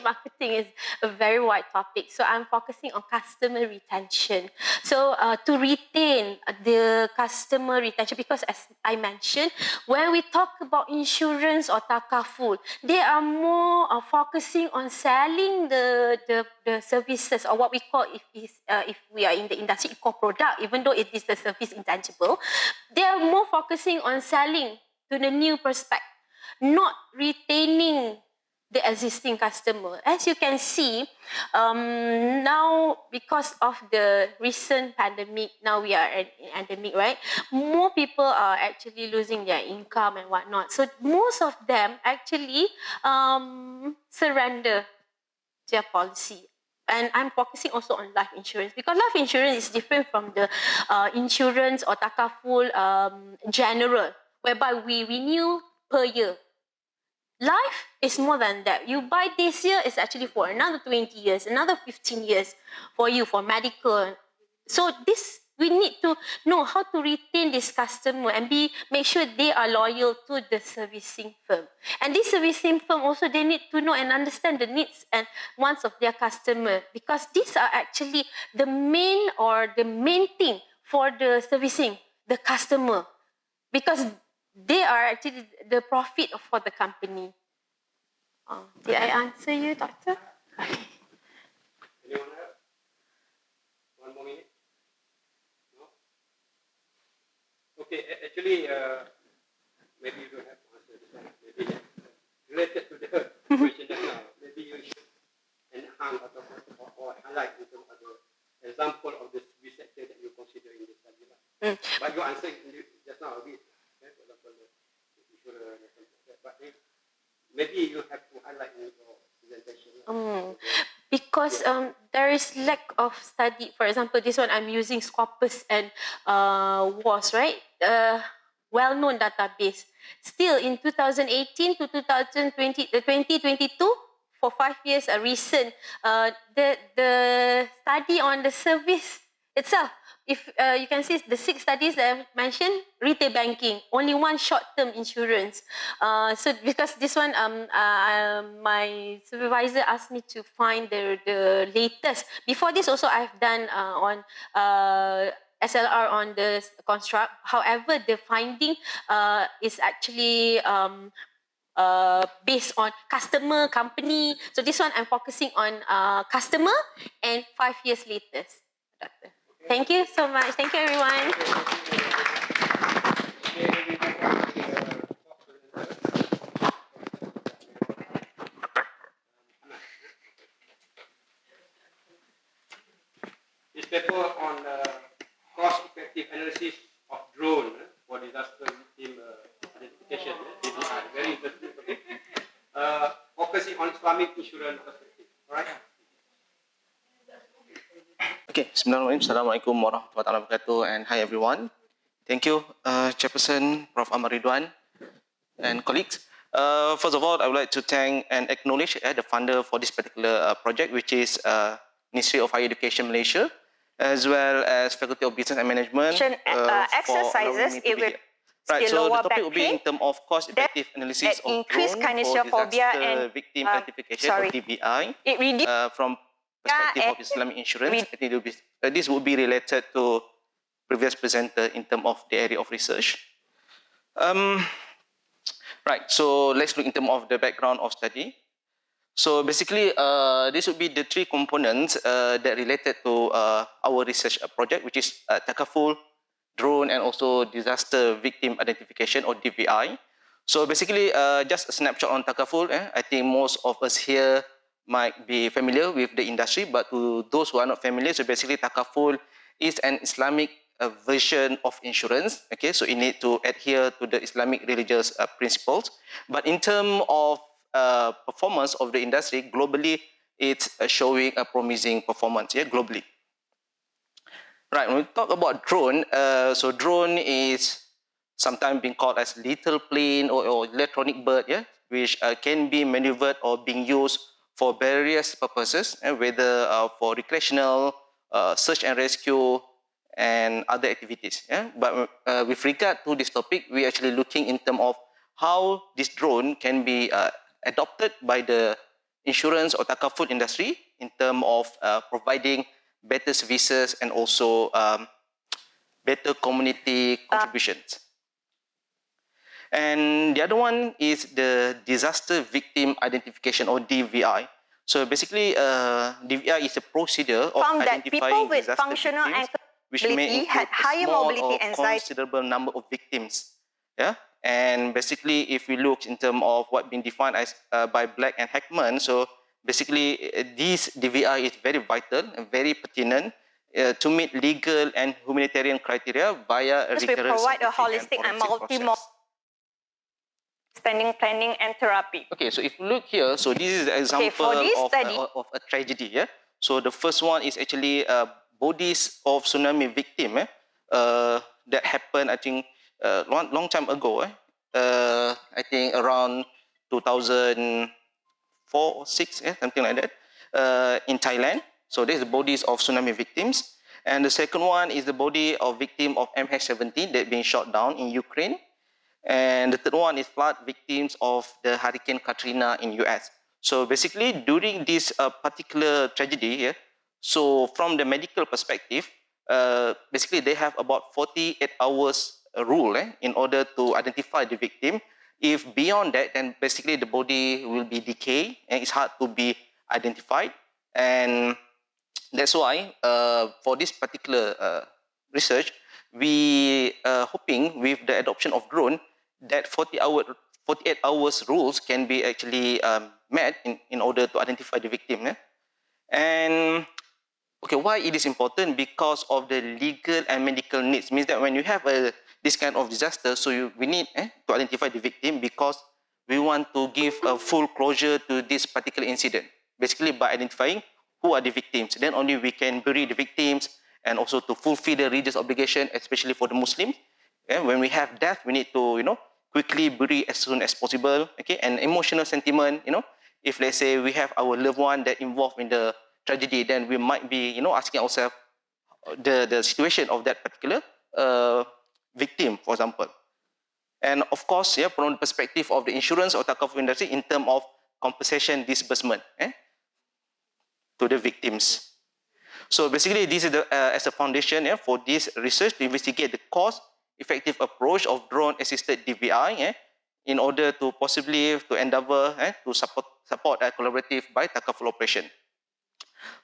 marketing is a very wide topic. So I'm focusing on customer retention. So to retain the customer retention, because as I mentioned, when we talk about insurance or takaful, they are more focusing on selling the services, or what we call, if we are in the industry, eco product, even though it is the service intangible, they are more focusing on selling to the new prospect, not retaining the existing customer. As you can see, now because of the recent pandemic, now we are in endemic, right? More people are actually losing their income and whatnot. So most of them actually surrender their policy. And I'm focusing also on life insurance, because life insurance is different from the insurance or takaful general, whereby we renew per year. Life is more than that. You buy this year, it's actually for another 20 years, another 15 years for you, for medical. So this, we need to know how to retain this customer and make sure they are loyal to the servicing firm. And this servicing firm also, they need to know and understand the needs and wants of their customer, because these are actually the main thing for the servicing, the customer, because they are actually the profit for the company. Did I answer you, doctor? Anyone else? 1 more minute? No? Okay, actually, maybe you don't have to answer this one. Maybe related to the question just now, maybe you should enhance or highlight in terms of the example of the service sector that you consider in the study. But you answered just now a bit. For example, the insurance and something like that. But maybe you have to highlight in your presentation. because there is lack of study. For example, this one I'm using Scopus and WoS, right? Well-known database. Still in 2018 to 2022, for 5 years, a recent, the study on the service itself, if you can see the 6 studies that I've mentioned, retail banking, only one short-term insurance. So because this one, my supervisor asked me to find the latest. Before this also I've done on SLR on the construct. However, the finding is actually based on customer, company. So this one I'm focusing on customer and 5 years latest. Doctor. Thank you so much. Thank you, everyone. This paper on cost-effective analysis of drone for disaster victim identification, DVI, very interesting topic. Focusing on Islamic insurance perspective. All right. Okay, Bismillahirrahmanirrahim. Assalamualaikum warahmatullahi wabarakatuh, and hi everyone. Thank you, Chairperson, Prof. Ahmad Ridwan, and colleagues. First of all, I would like to thank and acknowledge the funder for this particular project, which is Ministry of Higher Education Malaysia, as well as Faculty of Business and Management. Exercises, it will Right, so the lower topic back will be in terms of cost-effective analysis of increased drone for kinesiophobia disaster and, victim identification, or DVI, it reduces from perspective of Islamic insurance. I think it will be, this will be related to previous presenter in terms of the area of research. Right, so let's look in terms of the background of study. So basically, this would be the 3 components that related to our research project, which is takaful, drone, and also disaster victim identification, or DVI. So basically, just a snapshot on takaful. I think most of us here might be familiar with the industry, but to those who are not familiar, so basically takaful is an Islamic version of insurance. Okay, so it need to adhere to the Islamic religious principles. But in terms of performance of the industry globally, it's showing a promising performance, yeah, globally. Right, when we talk about drone, so drone is sometimes being called as little plane or electronic bird, yeah, which can be maneuvered or being used for various purposes, whether for recreational, search and rescue, and other activities. Yeah? But with regard to this topic, we're actually looking in terms of how this drone can be adopted by the insurance or takaful industry in terms of providing better services and also better community contributions. And the other one is the disaster victim identification, or DVI. So basically, DVI is a procedure of found that identifying people with disaster functional victims, which may mobility include had higher a small mobility or anxiety. considerable number of victims. Yeah, and basically, if we look in terms of what been defined as by Black and Heckman, so basically, this DVI is very vital and very pertinent to meet legal and humanitarian criteria via a We rigorous provide a scientific holistic and process. standing planning and therapy. Okay, so if you look here, so this is the example of a tragedy. Yeah. So the first one is actually bodies of tsunami victim that happened, I think, long time ago. I think around 2004 or 6, something like that, in Thailand. So this is the bodies of tsunami victims. And the second one is the body of victim of MH17 that being shot down in Ukraine. And the third one is flood victims of the Hurricane Katrina in US. So basically, during this particular tragedy, so from the medical perspective, basically they have about 48 hours rule in order to identify the victim. If beyond that, then basically the body will be decayed and it's hard to be identified. And that's why for this particular research, we are hoping with the adoption of drone that 48 hours rules can be actually met in order to identify the victim. And okay, why it is important? Because of the legal and medical needs. Means that when you have this kind of disaster, so we need to identify the victim, because we want to give a full closure to this particular incident. Basically, by identifying who are the victims. Then only we can bury the victims and also to fulfill the religious obligation, especially for the Muslims. When we have death, we need to, quickly bury as soon as possible. Okay, and emotional sentiment, if let's say we have our loved one that involved in the tragedy, then we might be, asking ourselves the situation of that particular victim, for example. And of course, from the perspective of the insurance or takaful industry in terms of compensation disbursement to the victims. So basically, this is as a foundation for this research to investigate the cost-effective approach of drone-assisted DVI in order to possibly to endeavor to support a collaborative by takaful operation.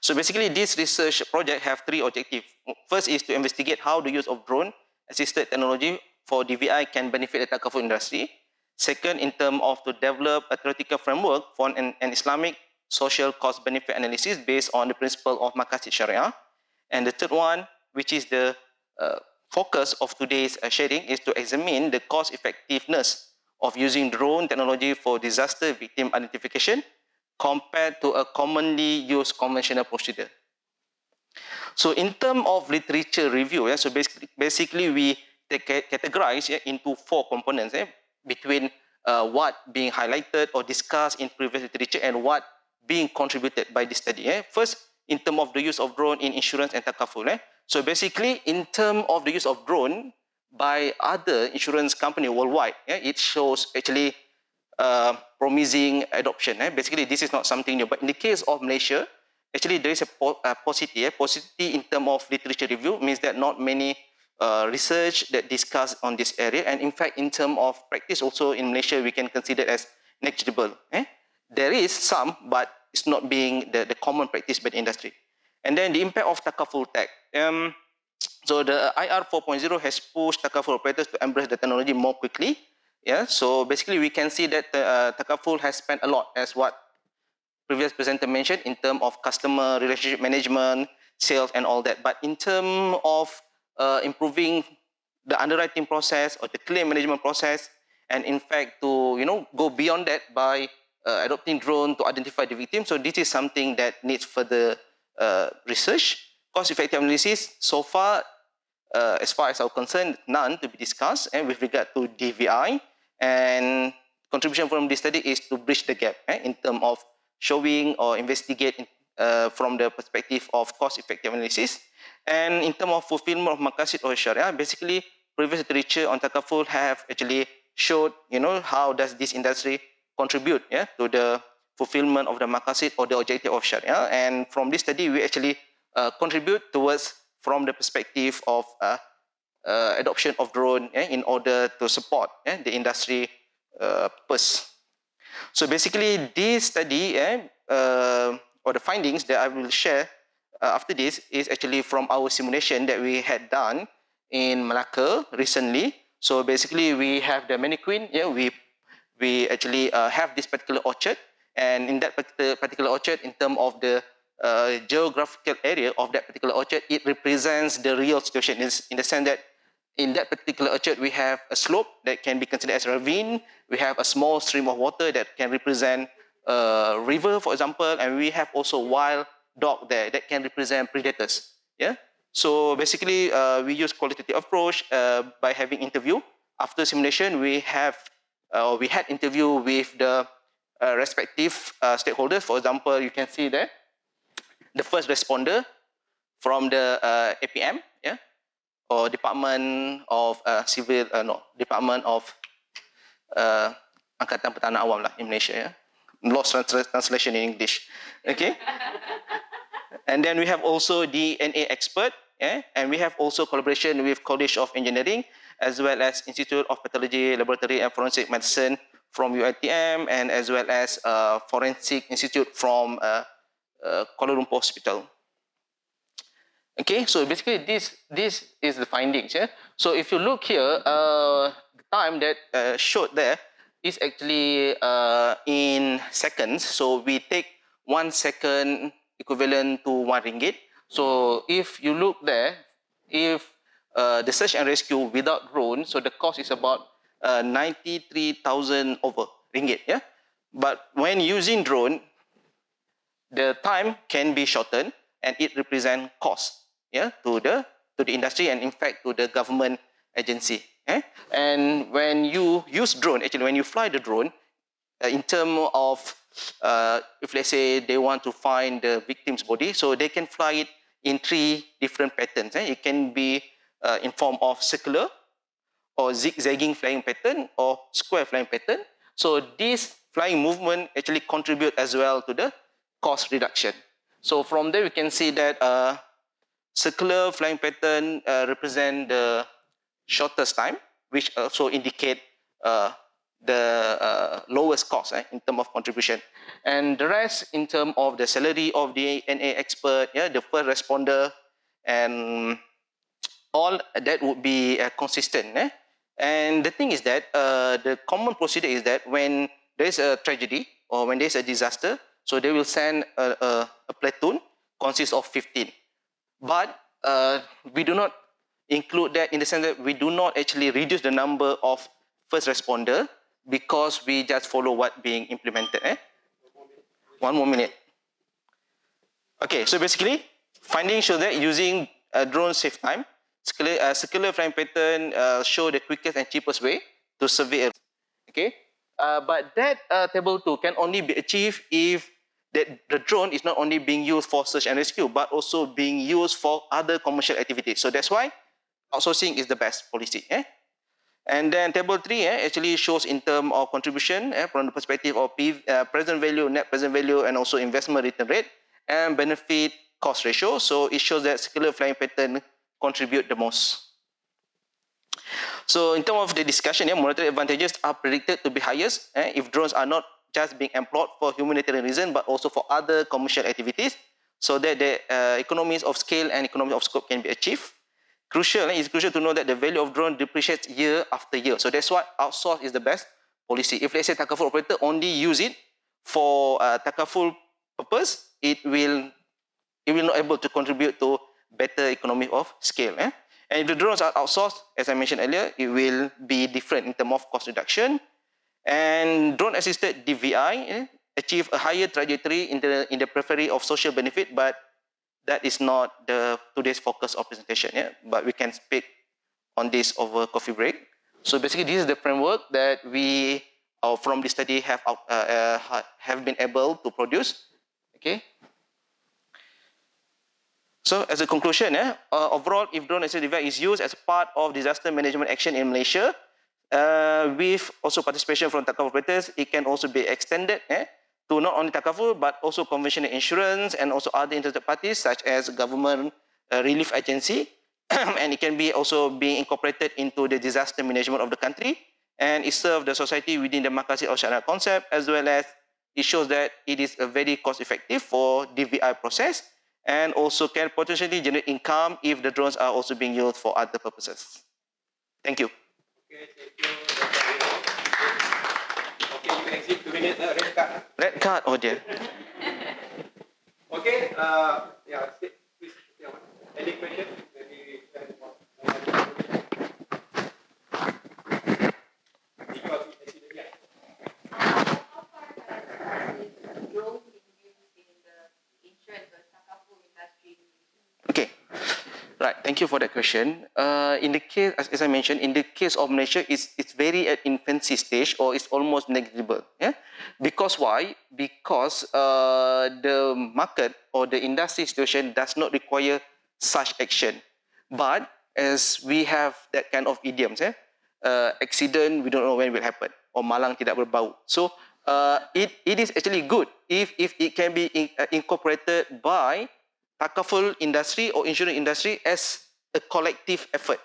So basically, this research project have three objectives. First is to investigate how the use of drone-assisted technology for DVI can benefit the takaful industry. Second, in terms of to develop a theoretical framework for an Islamic social cost-benefit analysis based on the principle of Maqasid Sharia. And the third one, which is the focus of today's sharing, is to examine the cost-effectiveness of using drone technology for disaster victim identification compared to a commonly used conventional procedure. So in terms of literature review, so basically we categorize into four components between what being highlighted or discussed in previous literature and what being contributed by this study. First, in terms of the use of drone in insurance and takaful. So basically, in terms of the use of drone by other insurance companies worldwide, it shows actually promising adoption. Basically, this is not something new. But in the case of Malaysia, actually there is a paucity. Paucity in terms of literature review means that not many research that discuss on this area. And in fact, in terms of practice also in Malaysia, we can consider as negligible. There is some, but it's not being the common practice by the industry. And then the impact of takaful tech. So the IR 4.0 has pushed takaful operators to embrace the technology more quickly. So basically we can see that takaful has spent a lot, as what previous presenter mentioned, in terms of customer relationship management, sales and all that. But in terms of improving the underwriting process or the claim management process, and in fact to go beyond that by adopting drone to identify the victim. So this is something that needs further research. Cost-effective analysis, so far, as far as I'm concerned, none to be discussed. And with regard to DVI, and contribution from this study is to bridge the gap in terms of showing or investigate from the perspective of cost-effective analysis. And in terms of fulfillment of Maqasid or Sharia, basically, previous literature on takaful have actually showed, how does this industry contribute to the fulfillment of the Maqasid or the objective of Sharia. And from this study, we actually contribute towards from the perspective of adoption of drone in order to support the industry purpose. So basically, this study or the findings that I will share after this is actually from our simulation that we had done in Malacca recently. So basically, we have the mannequin. We actually have this particular orchard, and in that particular orchard, in terms of the geographical area of that particular orchard, it represents the real situation in the sense that in that particular orchard, we have a slope that can be considered as a ravine. We have a small stream of water that can represent a river, for example, and we have also wild dog there that can represent predators. So basically, we use qualitative approach by having interview. After simulation, we had interview with the respective stakeholders. For example, you can see there the first responder from the APM, or Department of Department of Angkatan Pertahanan Awam lah in Malaysia. Lost translation in English. Okay. And then we have also the NA expert, and we have also collaboration with College of Engineering, as well as Institute of Pathology, Laboratory and Forensic Medicine from UiTM, and as well as Forensic Institute from Kuala Lumpur Hospital. Okay, so basically this is the findings. So if you look here, the time that showed there is actually in seconds. So we take 1 second equivalent to RM1. So if you look there, if the search and rescue without drone, so the cost is about 93,000 over ringgit. But when using drone, the time can be shortened and it represents cost, yeah, to the industry and in fact to the government agency. And when you use drone, actually when you fly the drone, in terms of if let's say they want to find the victim's body, so they can fly it in 3 different patterns. It can be in form of circular or zigzagging flying pattern or square flying pattern. So this flying movement actually contribute as well to the cost reduction. So from there we can see that circular flying pattern represent the shortest time, which also indicate the lowest cost in terms of contribution. And the rest in terms of the salary of the NA expert, the first responder, and all that would be consistent. And the thing is that the common procedure is that when there is a tragedy or when there is a disaster, so they will send a platoon consists of 15. But we do not include that in the sense that we do not actually reduce the number of first responder because we just follow what being implemented. 1 more minute. Okay, so basically, findings show that using a drone save time. Circular flying pattern show the quickest and cheapest way to survey a. Okay, but that table 2 can only be achieved if the drone is not only being used for search and rescue, but also being used for other commercial activities. So that's why outsourcing is the best policy. And then table 3 actually shows in terms of contribution from the perspective of present value, net present value, and also investment return rate and benefit cost ratio. So it shows that circular flying pattern contribute the most. So in terms of the discussion, monetary advantages are predicted to be highest if drones are not just being employed for humanitarian reasons, but also for other commercial activities, so that the economies of scale and economies of scope can be achieved. It's crucial to know that the value of drone depreciates year after year. So that's why outsource is the best policy. If let's say takaful operator only use it for takaful purpose, it will not able to contribute to better economy of scale. And if the drones are outsourced, as I mentioned earlier, it will be different in terms of cost reduction. And drone-assisted DVI achieve a higher trajectory in the periphery of social benefit, but that is not today's focus of presentation. But we can speak on this over coffee break. So basically, this is the framework that we from the study have been able to produce. Okay. So as a conclusion, overall, if drone-assisted DVI is used as part of disaster management action in Malaysia, with also participation from takaful operators, it can also be extended to not only takaful but also conventional insurance and also other interested parties such as government relief agency, and it can be also being incorporated into the disaster management of the country, and it serves the society within the Maqasid of Syariah concept, as well as it shows that it is a very cost effective for DVI process and also can potentially generate income if the drones are also being used for other purposes. Thank you. Okay, thank you. Okay, you can exit 2 minutes. Red card. Red card, oh dear. Okay, yeah, please. Any question? Maybe because it's accident, How far has drone been used in the insurance or takaful industry? Okay. Right, thank you for that question. In the case, as I mentioned, in the case of Malaysia, it's very at infancy stage or it's almost negligible. Because why? Because the market or the industry situation does not require such action. But as we have that kind of idioms, accident, we don't know when it will happen, or malang tidak berbau. So it is actually good if it can be incorporated by takaful industry or insurance industry as a collective effort.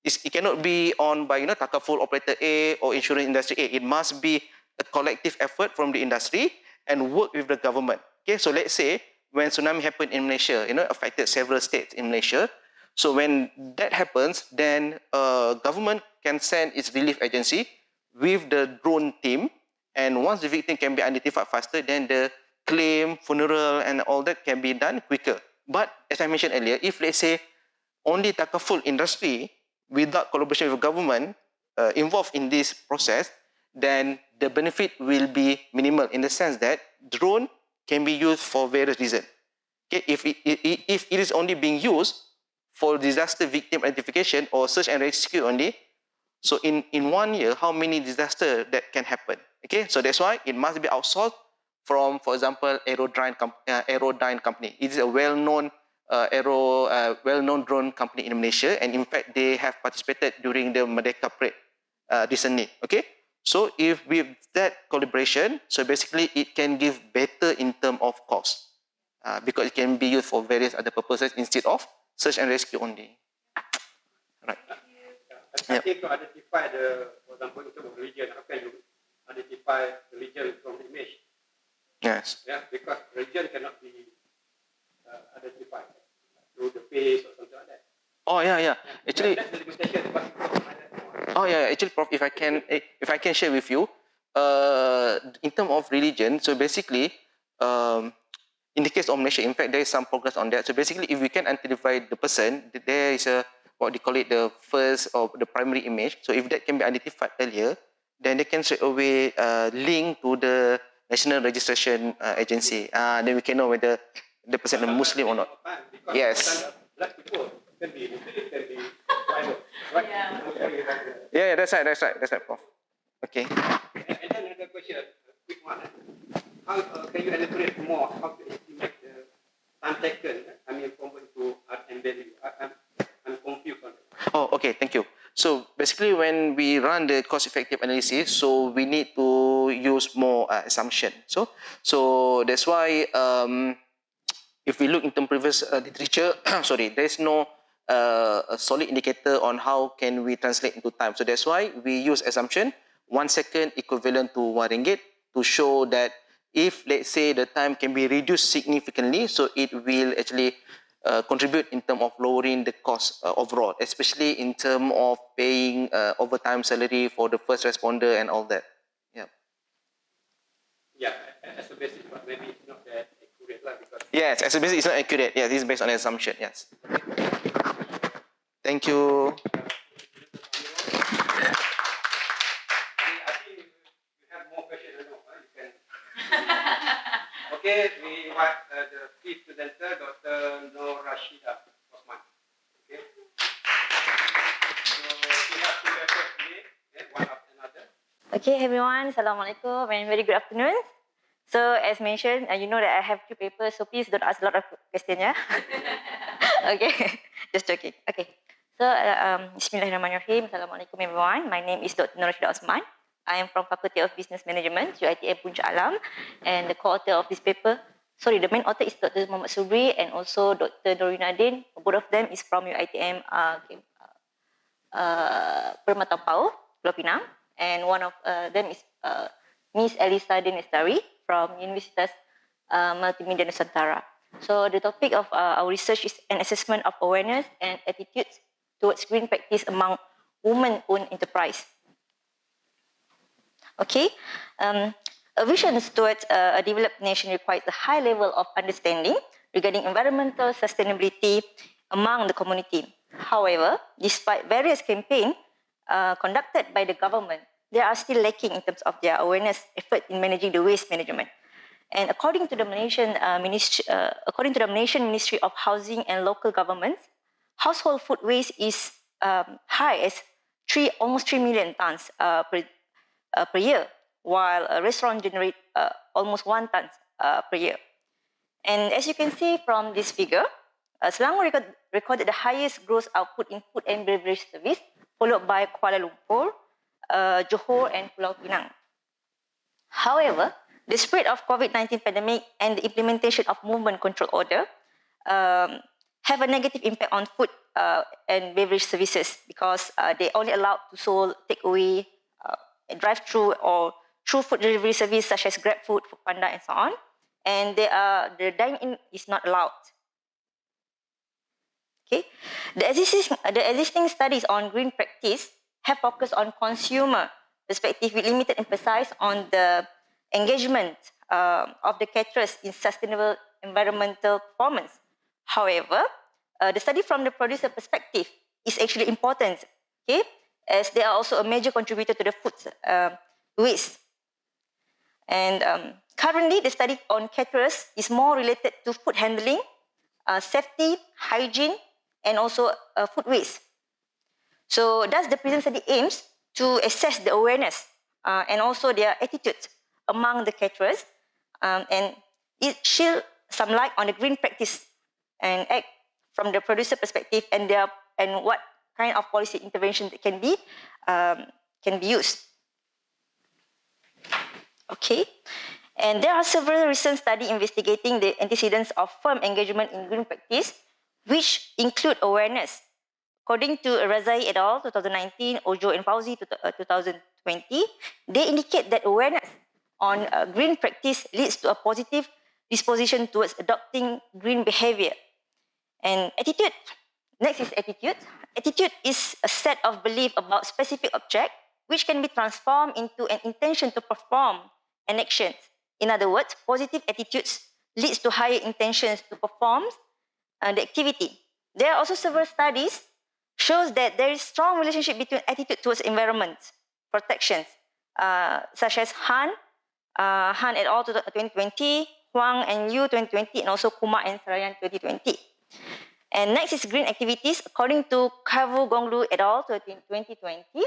It cannot be on by takaful operator A or insurance industry A. It must be a collective effort from the industry and work with the government. Okay, so let's say when tsunami happened in Malaysia, affected several states in Malaysia. So when that happens, then government can send its relief agency with the drone team, and once the victim can be identified faster, then the claim, funeral, and all that can be done quicker. But as I mentioned earlier, if let's say only takaful industry without collaboration with government involved in this process, then the benefit will be minimal in the sense that drone can be used for various reasons. Okay, if it is only being used for disaster victim identification or search and rescue only, so in 1 year, how many disasters that can happen? Okay, so that's why it must be outsourced from, for example, Aerodyne company. It is a well-known well-known drone company in Malaysia, and in fact, they have participated during the Merdeka Parade recently. Okay, so if with that collaboration, so basically it can give better in terms of cost because it can be used for various other purposes instead of search and rescue only. Right. I think to identify for example, in terms of region, how can you identify the region from the image? Yes. Yeah, because region cannot be identified through the face or something like that. Oh yeah. Actually, that's the limitation. oh yeah. Actually, Prof, if I can share with you, in terms of religion, so basically, in the case of Malaysia, in fact, there is some progress on that. So basically, if we can identify the person, there is a what they call it, the first or the primary image. So if that can be identified earlier, then they can straight away link to the National Registration Agency. Then we can know whether the person is Muslim or not. Yes. Black people can be Muslim, can be private, right? Yeah, that's right, Prof. Okay. And then another question, a quick one. How can you elaborate more how to estimate the time taken? I mean, from to art and value. I'm confused on it. Oh, okay, thank you. So basically, when we run the cost-effective analysis, so we need to use more assumption. So that's why if we look into previous literature, sorry, there is no a solid indicator on how can we translate into time. So that's why we use assumption 1 second equivalent to 1 ringgit to show that if, let's say, the time can be reduced significantly, so it will actually contribute in terms of lowering the cost overall, especially in terms of paying overtime salary for the first responder and all that. Yeah, as a basis, but maybe it's not that accurate because. Yes, as a basis, it's not accurate. Yeah, this is based on an assumption. Yes. Thank you. Okay, we invite the fifth presenter, Dr. Nur Rashida Osman. Okay. So we have two lectures today, one after another. Okay, everyone. Assalamualaikum and very good afternoon. So as mentioned, you know that I have 2 papers, so please don't ask a lot of questions, yeah? Okay, just joking. Okay. So, Bismillahirrahmanirrahim. Assalamualaikum, everyone. My name is Dr. Nur Rashida Osman. I am from Faculty of Business Management, UiTM Puncak Alam, and the co-author of this paper. Sorry, the main author is Dr. Muhammad Subri and also Dr. Norinadin. Both of them is from UiTM Permatapau, Pulau Pinang, and one of them is Miss Elisa Dinestari from Universiti Multimedia Nusantara. So the topic of our research is an assessment of awareness and attitudes towards green practice among women-owned enterprise. Okay, a vision towards a developed nation requires a high level of understanding regarding environmental sustainability among the community. However, despite various campaigns conducted by the government, they are still lacking in terms of their awareness effort in managing the waste management. And according to the Malaysian Ministry of Housing and Local Governments, household food waste is high as almost 3 million tons per year, while a restaurant generate almost 1 ton per year. And as you can see from this figure, Selangor recorded the highest gross output in food and beverage service, followed by Kuala Lumpur, Johor and Pulau Pinang. However, the spread of COVID-19 pandemic and the implementation of movement control order have a negative impact on food and beverage services because they only allowed to sold takeaway, drive-through or through food delivery service such as GrabFood, Foodpanda, and so on. And the dine-in is not allowed. Okay, the existing studies on green practice have focused on consumer perspective with limited emphasis on the engagement of the caterers in sustainable environmental performance. However, the study from the producer perspective is actually important, okay, as they are also a major contributor to the food waste. And Currently, the study on caterers is more related to food handling, safety, hygiene, and also food waste. So thus the present study aims to assess the awareness and also their attitudes among the caterers, and it shed some light on the green practice and act from the producer perspective and what kind of policy intervention that can be used. Okay, and there are several recent studies investigating the antecedents of firm engagement in green practice, which include awareness. According to Razai et al. 2019, Ojo and Fauzi 2020, they indicate that awareness on green practice leads to a positive disposition towards adopting green behavior. And attitude. Next is attitude. Attitude is a set of belief about specific object which can be transformed into an intention to perform an action. In other words, positive attitudes leads to higher intentions to perform the activity. There are also several studies shows that there is strong relationship between attitude towards environment protections, such as Han et al. 2020, Huang and Yu 2020, and also Kumar and Sarayan 2020. And next is green activities. According to Kavu Gonglu et al. 2020,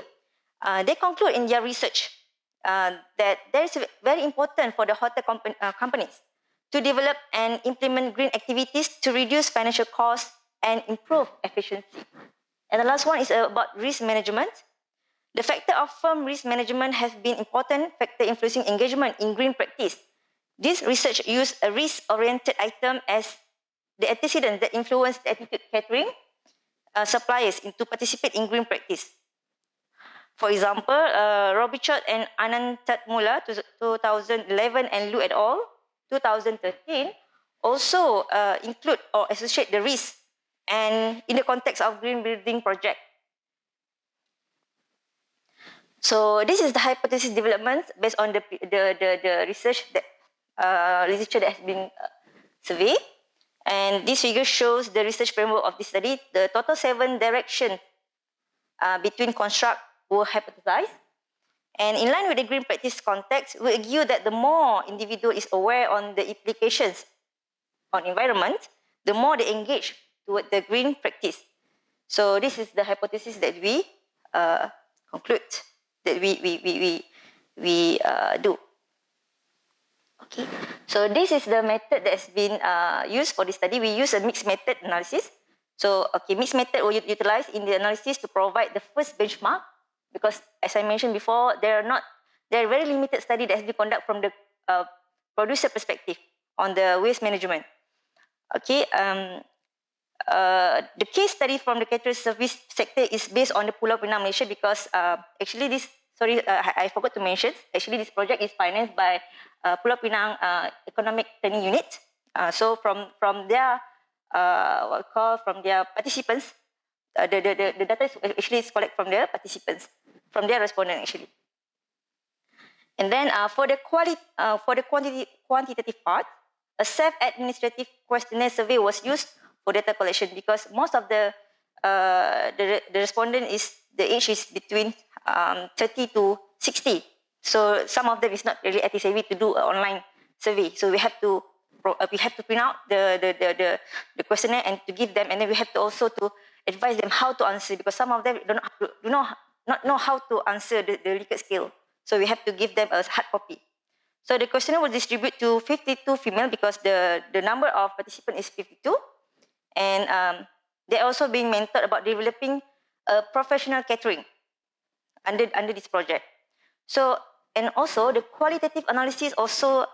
they conclude in their research that there is very important for the hotel companies to develop and implement green activities to reduce financial costs and improve efficiency. And the last one is about risk management. The factor of firm risk management has been important factor influencing engagement in green practice. This research used a risk-oriented item as the antecedent that influenced the attitude catering suppliers into participate in green practice. For example, Robichaud and Anand Tatmula 2011 and Lu et al. 2013 also include or associate the risk and in the context of green building project. So this is the hypothesis development based on the research that literature that has been surveyed, and this figure shows the research framework of this study. The total 7 directions between construct were hypothesized, and in line with the green practice context, we argue that the more individual is aware on the implications on environment, the more they engage toward the green practice. So this is the hypothesis that we conclude, that we do. Okay, so this is the method that has been used for this study. We use a mixed method analysis. So, okay, mixed method will utilize in the analysis to provide the first benchmark, because as I mentioned before, there are very limited study that has been conducted from the producer perspective on the waste management. Okay, the case study from the catering service sector is based on the Pulau Pinang, Malaysia, because actually this, I forgot to mention, actually this project is financed by Pulau Pinang Economic Planning Unit. So from their from their participants, the data is actually collected from their participants, from their respondents actually. And then for the quantitative part, a self-administrative questionnaire survey was used for data collection, because most of the respondent the age is between 30 to 60. So some of them is not really IT savvy to do an online survey. So we have to print out the questionnaire and to give them, and then we have to also to advise them how to answer, because some of them do not know how to answer the Likert scale. So we have to give them a hard copy. So the questionnaire was distributed to 52 female, because the number of participants is 52, and they're also being mentored about developing a professional catering under this project. So, and also the qualitative analysis also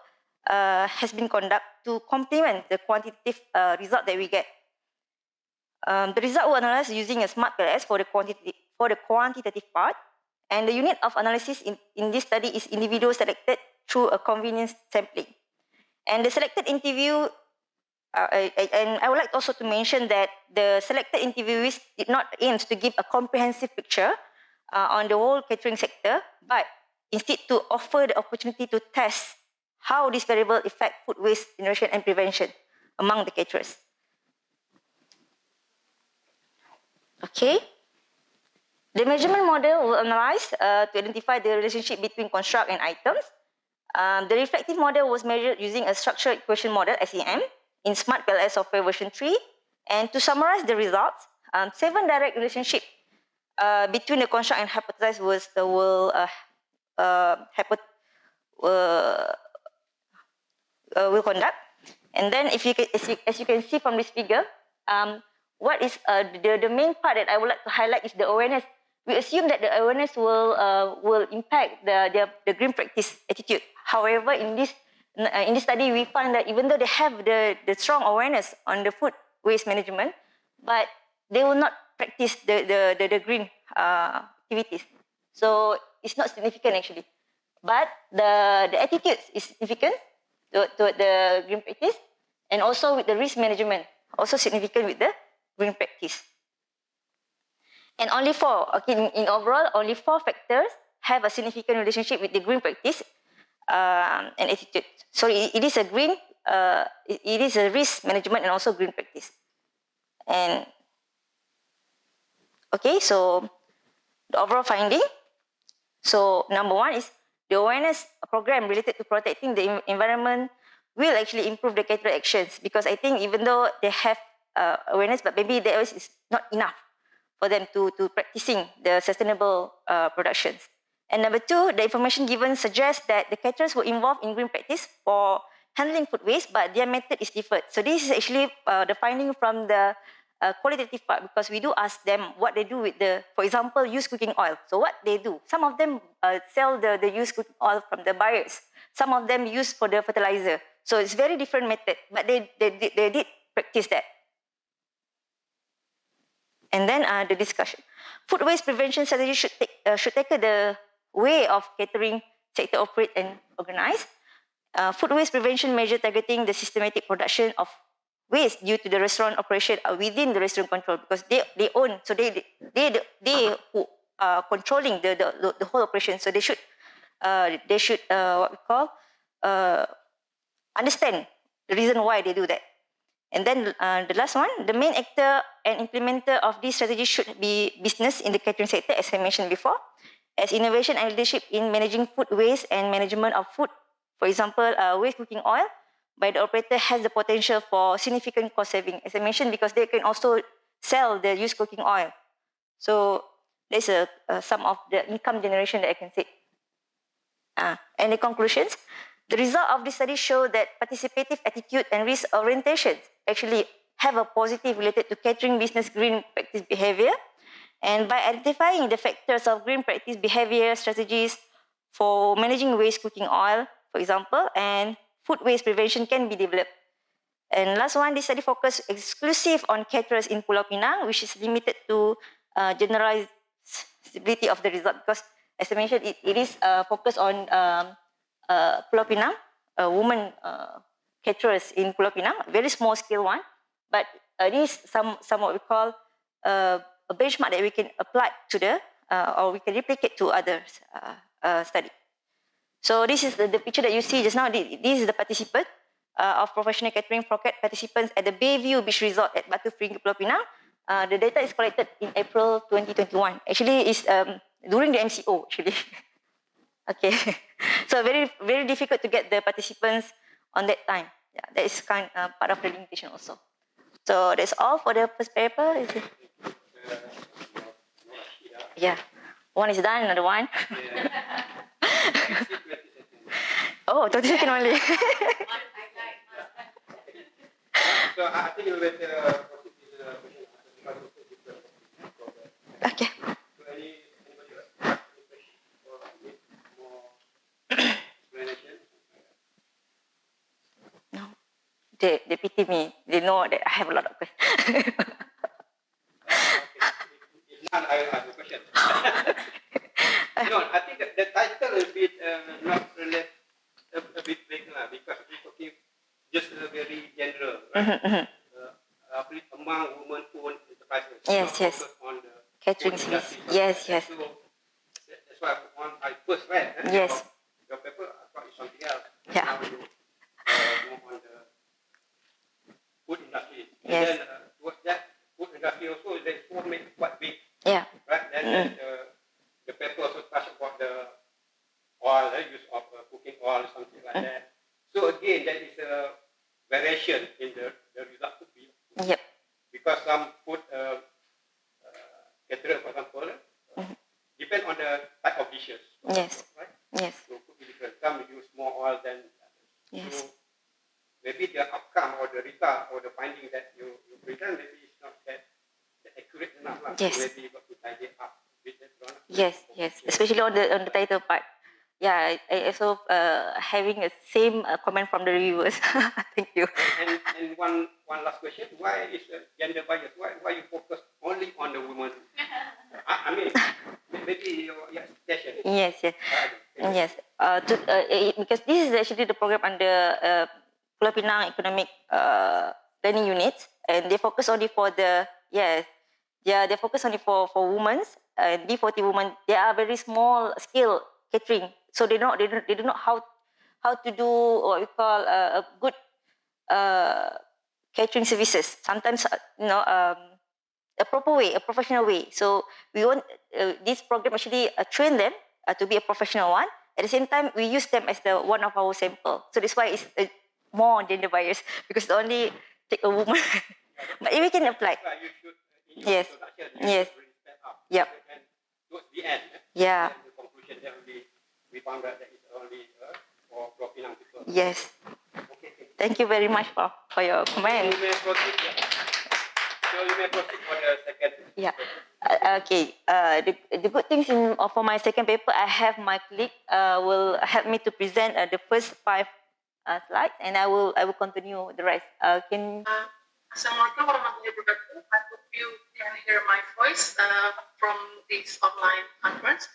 has been conducted to complement the quantitative result that we get. The result were analyzed using a smart PLS for the quantitative part, and the unit of analysis in this study is individual selected through a convenience sampling. And the selected interview, and I would like also to mention that the selected interviewees did not aim to give a comprehensive picture on the whole catering sector, but instead to offer the opportunity to test how this variable affect food waste generation and prevention among the caterers. Okay. The measurement model will analyze to identify the relationship between construct and items. The reflective model was measured using a structural equation model, SEM, in Smart PLS software version 3. And to summarize the results, 7 direct relationship between the construct and hypothesis was the will conduct. And then, if you can, as you can see from this figure, what is the main part that I would like to highlight is the awareness. We assume that the awareness will impact the green practice attitude. However, in this study, we find that even though they have the strong awareness on the food waste management, but they will not practice the green activities. So it's not significant actually. But the attitude is significant toward the green practice, and also with the risk management, also significant with the green practice. And only 4, okay, in overall, only 4 factors have a significant relationship with the green practice and attitude. So it is a green, it is a risk management and also green practice. And okay, so the overall finding. So number 1 is the awareness program related to protecting the environment will actually improve the caterer actions, because I think even though they have awareness, but maybe the awareness is not enough for them to practicing the sustainable productions. And number 2, the information given suggests that the caterers were involved in green practice for handling food waste, but their method is different. So this is actually the finding from the qualitative part, because we do ask them what they do with the, for example, used cooking oil. So what they do, some of them sell the used cooking oil from the buyers. Some of them use for the fertilizer. So it's very different method, but they did practice that. And then the discussion. Food waste prevention strategy should tackle the way of catering sector operate and organize. Food waste prevention measure targeting the systematic production of waste due to the restaurant operation within the restaurant control, because they own, so they who are controlling the whole operation. So they should what we call understand the reason why they do that. And then the last one, the main actor and implementer of this strategy should be business in the catering sector, as I mentioned before, as innovation and leadership in managing food waste and management of food. For example, waste cooking oil by the operator has the potential for significant cost saving, as I mentioned, because they can also sell the used cooking oil. So there's some of the income generation that I can say. And the conclusions. The result of this study show that participative attitude and risk orientation actually have a positive related to catering business green practice behavior. And by identifying the factors of green practice behavior strategies for managing waste cooking oil, for example, and food waste prevention can be developed. And last one, this study focused exclusive on caterers in Pulau Pinang, which is limited to generalizability of the result, because as I mentioned, it is focused on Pulau Pinang, women caterers in Pulau Pinang, very small scale one, but it is some what we call a benchmark that we can apply to the, or we can replicate to others study. So this is the picture that you see just now. This is the participant of professional catering participants at the Bayview Beach Resort at Batu Ferringhi, Pulau Pinang. The data is collected in April 2021. Actually, it's during the MCO, actually. Okay. So very, very difficult to get the participants on that time. Yeah, that is part of the limitation also. So that's all for the first paper. Is it? Yeah. One is done, another one. Oh, 20 seconds only. So I think you will proceed with the question. Okay. So anybody else have any question or need more explanation? No. They pity me. They know that I have a lot of questions. If none, I will ask a question. No, I think the title is a bit not really a bit vague because we're talking just very general, right? Among women-owned enterprises. Yes, yes. On the Catering service. Yes, yes. So that's why I first read. Yes. Your paper, I thought it's something else. Yeah. Now you move on the food industry. Yes. And then towards that, food industry also, there's four make quite big. Yeah. Right? Then the paper also touched about the oil, use of cooking oil, something like that. So again, there is a variation in the result could be. Yep. Because some food caterer, for example, depend on the type of dishes. Yes. Right? Yes. So could be different. Some use more oil than others. Yes. So maybe the outcome or the result or the finding that you present maybe is not that accurate enough. Yes. So maybe you got to tidy it up a bit later on. Yes, yes, especially on the title part. Yeah, I also having the same comment from the reviewers. Thank you. And one last question: why is gender bias? Why you focus only on the women? I mean, maybe your expectation. Yes, yes, yes. Because this is actually the program under Pulau Pinang Economic Learning Unit, and they focus only for the they focus only for women and B40 women. They are very small scale catering, so they don't know how to do what we call a good catering services. Sometimes a proper way, a professional way. So we want this program actually train them to be a professional one. At the same time, we use them as the one of our sample. So that's why it's more gender bias, because only take a woman. But we can apply. Yes. Yes. Yep. And towards the end, yeah. The conclusion that we found out that it's only for Pinang people. Yes. Okay. Thank you very much for your comment. You may proceed. So you may proceed for the second. Yeah. Okay. The good things for my second paper, I have my colleague will help me to present the first 5 slides, and I will continue the rest. Assalamualaikum warahmatullahi wabarakatuh. I hope you can hear my voice from this online conference.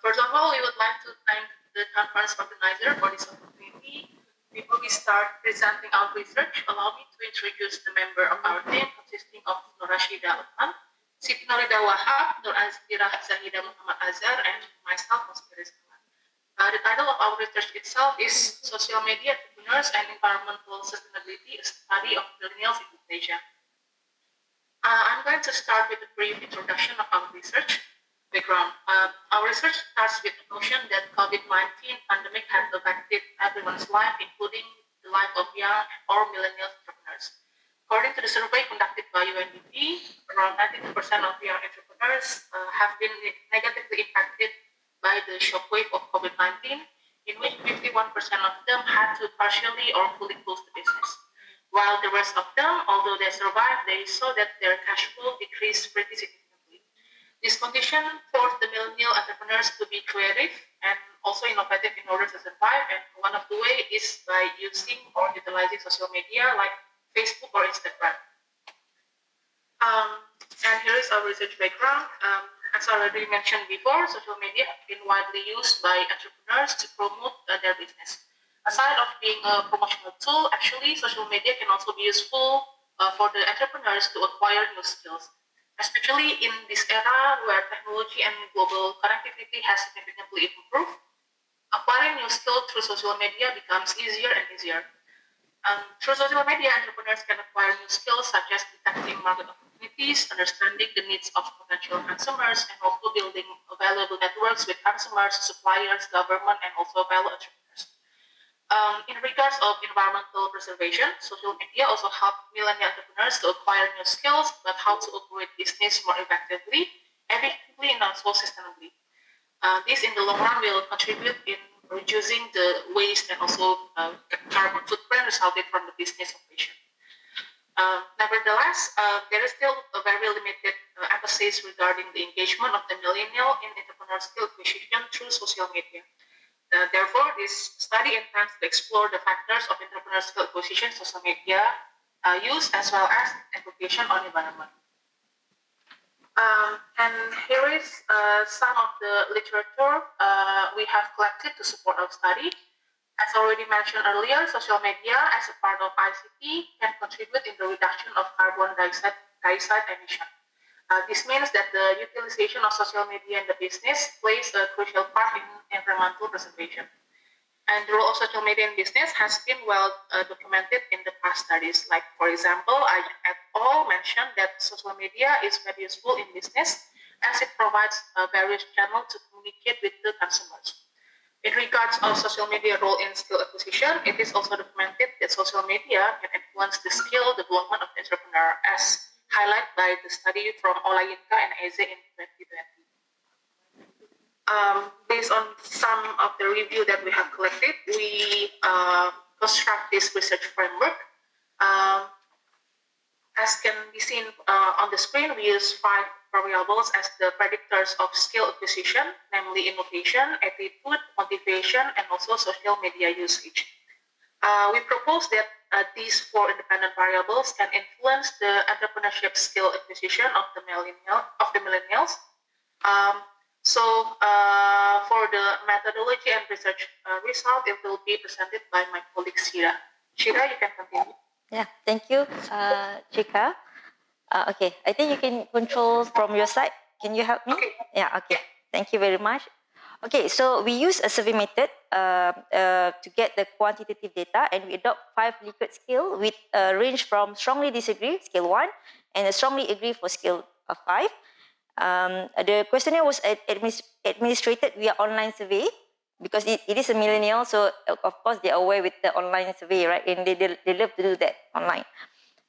First of all, we would like to thank the conference organizer for this opportunity. Before we start presenting our research, allow me to introduce the member of our team consisting of Nur Rashida Uthman, Siti Norida Wahab, Nur Azkira Zahida Muhammad Azhar, and myself, Musbir Rizwan. The title of our research itself is Social Media Entrepreneurs and Environmental Sustainability, a Study of Millennials in Malaysia. I'm going to start with a brief introduction of our research background. Our research starts with the notion that COVID-19 pandemic has affected everyone's life, including the life of young or millennial entrepreneurs. According to the survey conducted by UNDP, around 92% of young entrepreneurs have been negatively impacted by the shockwave of COVID-19, in which 51% of them had to partially or fully close the business. While the rest of them, although they survived, they saw that their cash flow decreased pretty significantly. This condition forced the millennial entrepreneurs to be creative and also innovative in order to survive, and one of the ways is by using or utilizing social media like Facebook or Instagram. And here is our research background. As already mentioned before, social media have been widely used by entrepreneurs to promote their business. Aside of being a promotional tool, actually, social media can also be useful for the entrepreneurs to acquire new skills, especially in this era where technology and global connectivity has significantly improved. Acquiring new skills through social media becomes easier and easier. Through social media, entrepreneurs can acquire new skills such as detecting market opportunities, understanding the needs of potential consumers, and also building valuable networks with consumers, suppliers, government, and also fellow entrepreneurs. In regards of environmental preservation, social media also help millennial entrepreneurs to acquire new skills about how to operate business more effectively, efficiently, and also sustainably. This, in the long run, will contribute in reducing the waste and also carbon footprint resulting from the business operation. Nevertheless, there is still a very limited emphasis regarding the engagement of the millennial in entrepreneurial skill acquisition through social media. Therefore, this study intends to explore the factors of entrepreneurial skill acquisition, social media use, as well as implication on environment. And here is some of the literature we have collected to support our study. As already mentioned earlier, social media as a part of ICT can contribute in the reduction of carbon dioxide emission. This means that the utilization of social media in the business plays a crucial part in environmental preservation. And the role of social media in business has been well documented in the past studies. Like, for example, I et al. Mentioned that social media is very useful in business as it provides various channels to communicate with the consumers. In terms of social media role in skill acquisition, it is also documented that social media can influence the skill development of the entrepreneur, as highlighted by the study from Olayinka and AICE in 2020. Based on some of the review that we have collected, we construct this research framework. As can be seen on the screen, we use 5 variables as the predictors of skill acquisition, namely innovation, attitude, motivation, and also social media usage. We propose that these 4 independent variables can influence the entrepreneurship skill acquisition of the millennials. For the methodology and research result, it will be presented by my colleague Shira. Shira, you can continue. Yeah, thank you, Chika. Okay, I think you can control from your side. Can you help me? Okay. Yeah, okay. Thank you very much. Okay, so we use a survey method to get the quantitative data, and we adopt 5 Likert scale with a range from strongly disagree, scale 1, and a strongly agree for scale 5. The questionnaire was administrated via online survey because it is a millennial, so of course they are aware with the online survey, right? And they love to do that online.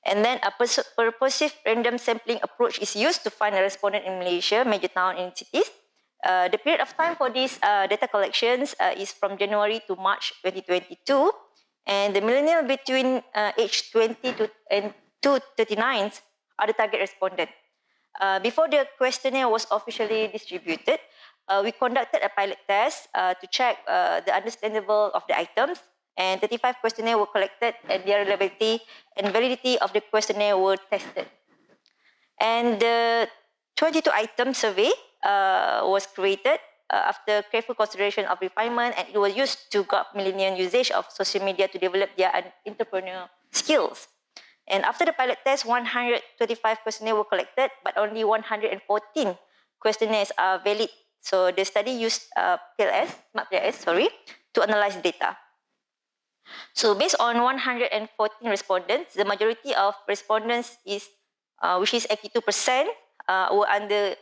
And then a purposive random sampling approach is used to find a respondent in Malaysia, major town and cities. The period of time for these data collections is from January to March 2022. And the millennial between age 20 to 39 are the target respondent. Before the questionnaire was officially distributed, we conducted a pilot test to check the understandable of the items, and 35 questionnaires were collected, and their reliability and validity of the questionnaire were tested. And the 22 item survey was created after careful consideration of refinement, and it was used to guide millennial usage of social media to develop their entrepreneurial skills. And after the pilot test, 125 questionnaires were collected, but only 114 questionnaires are valid. So the study used smart PLS, to analyze data. So based on 114 respondents, the majority of respondents is, which is 82%, were under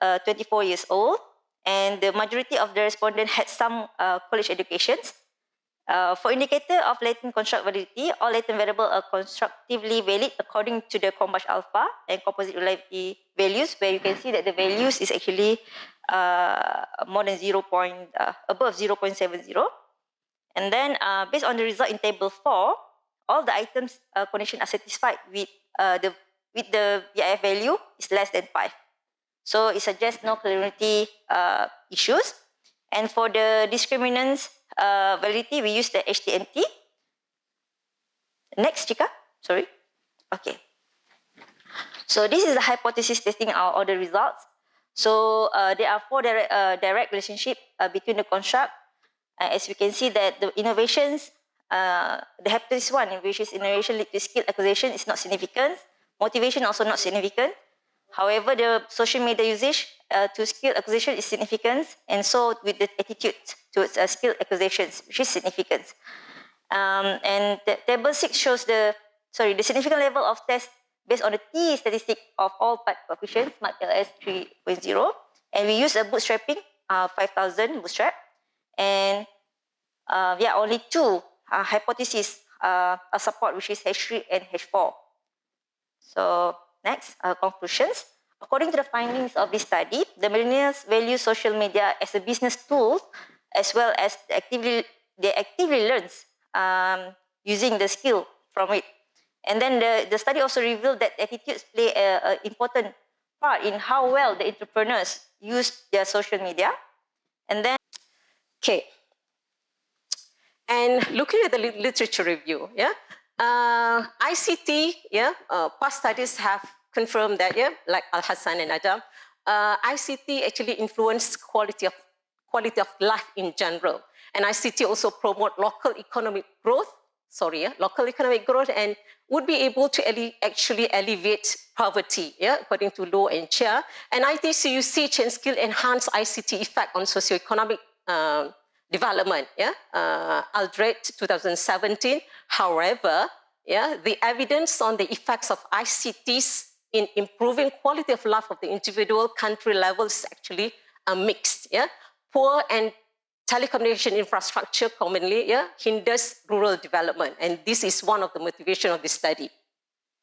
24 years old, and the majority of the respondents had some college educations. For indicator of latent construct validity, all latent variables are constructively valid according to the Combash alpha and composite reliability values, where you can see that the values is actually more than above 0.70. And then based on the result in table 4, all the items condition are satisfied with the VIF value is less than 5. So it suggests no clarity issues. And for the discriminants validity, we use the HTMT. Next, Chika. Sorry. Okay. So this is the hypothesis testing all the results. So there are 4 direct relationship between the construct. As we can see that the innovations, the hypothesis 1, which is innovation lead to skill acquisition, is not significant. Motivation also not significant. However, the social media usage to skill acquisition is significant, and so with the attitude towards skill acquisitions, which is significant. And the table 6 shows the significant level of test based on the T statistic of all part coefficients, smart PLS 3.0, and we use a bootstrapping 5,000 bootstrap, and only 2 hypotheses support, which is H3 and H4. So next, conclusions. According to the findings of this study, the millennials value social media as a business tool, as well as they actively learns using the skill from it. And then the study also revealed that attitudes play an important part in how well the entrepreneurs use their social media. And then, okay. And looking at the literature review, ICT, past studies have confirmed that, like Al-Hassan and Adam, ICT actually influenced quality of life in general. And ICT also promote local economic growth, and would be able to actually alleviate poverty, according to Low and Chia. And ITC usage and skill enhance ICT effect on socioeconomic development, Aldred 2017. However, the evidence on the effects of ICTs in improving quality of life of the individual country level is actually mixed. Poor and telecommunication infrastructure commonly hinders rural development. And this is one of the motivation of this study.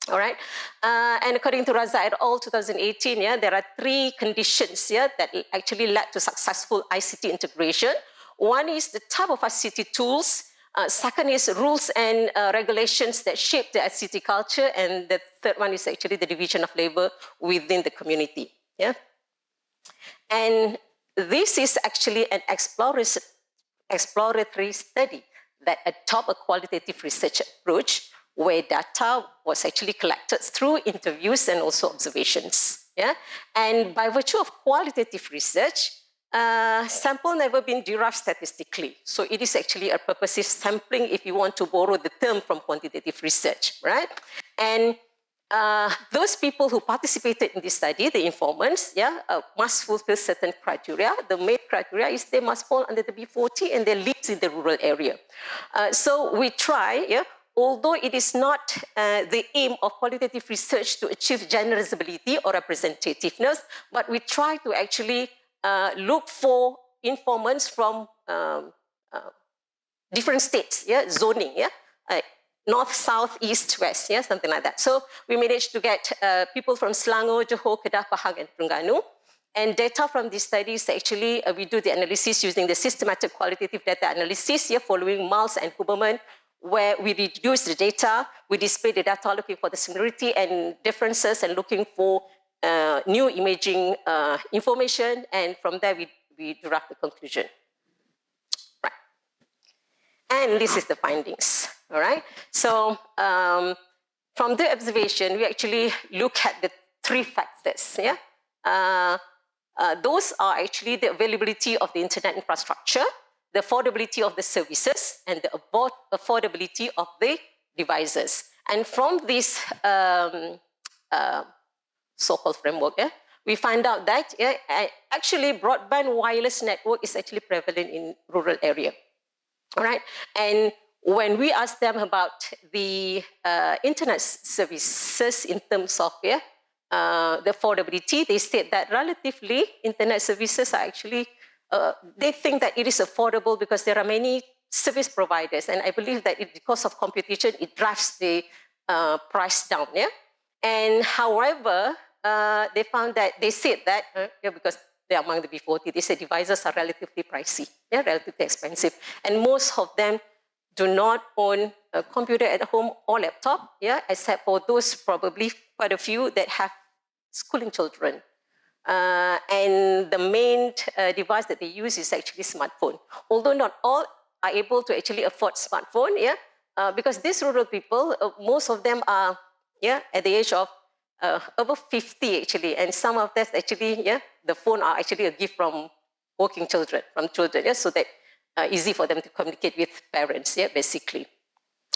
All right. And according to Raza et al. 2018, there are 3 conditions that actually led to successful ICT integration. One is the type of ICT tools. Second is rules and regulations that shape the ICT culture. And the third one is actually the division of labor within the community. And this is actually an exploratory study that adopts a qualitative research approach where data was actually collected through interviews and also observations. And by virtue of qualitative research, sample never been derived statistically. So it is actually a purposive sampling if you want to borrow the term from quantitative research, right? And those people who participated in this study, the informants, must fulfill certain criteria. The main criteria is they must fall under the B40 and they live in the rural area. So we try, although it is not the aim of qualitative research to achieve generalizability or representativeness, but we try to actually look for informants from different states, zoning, north, south, east, west, something like that. So we managed to get people from Selangor, Johor, Kedah, Pahang, and Terengganu. And data from these studies, actually, we do the analysis using the systematic qualitative data analysis, following Miles and Huberman, where we reduce the data, we display the data looking for the similarity and differences and looking for new imaging information, and from there we derive the conclusion. Right. And this is the findings, all right? So from the observation, we actually look at the 3 factors, those are actually the availability of the internet infrastructure, the affordability of the services, and the affordability of the devices. And from this so-called framework, we find out that actually broadband wireless network is actually prevalent in rural area. All right, and when we ask them about the internet services in terms of the affordability, they state that relatively internet services are actually they think that it is affordable because there are many service providers, and I believe that because of computation, it drives the price down. And however, they found that they said that because they're among the B40, they said devices are relatively pricey, relatively expensive, and most of them do not own a computer at home or laptop, except for those probably quite a few that have schooling children. And the main device that they use is actually smartphone. Although not all are able to actually afford smartphone, because these rural people, most of them are at the age of over 50 actually, and some of them actually, the phone are actually a gift from working children, so that easy for them to communicate with parents, basically.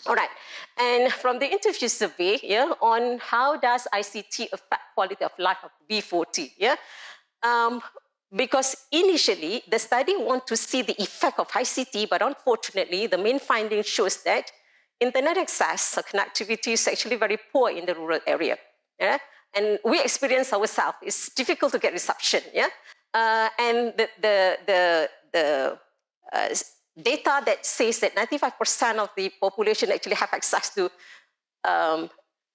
All right, and from the interview survey, on how does ICT affect quality of life of B40, because initially the study want to see the effect of ICT, but unfortunately the main finding shows that internet access or connectivity is actually very poor in the rural area. And we experience ourselves, it's difficult to get reception. And the data that says that 95% of the population actually have access to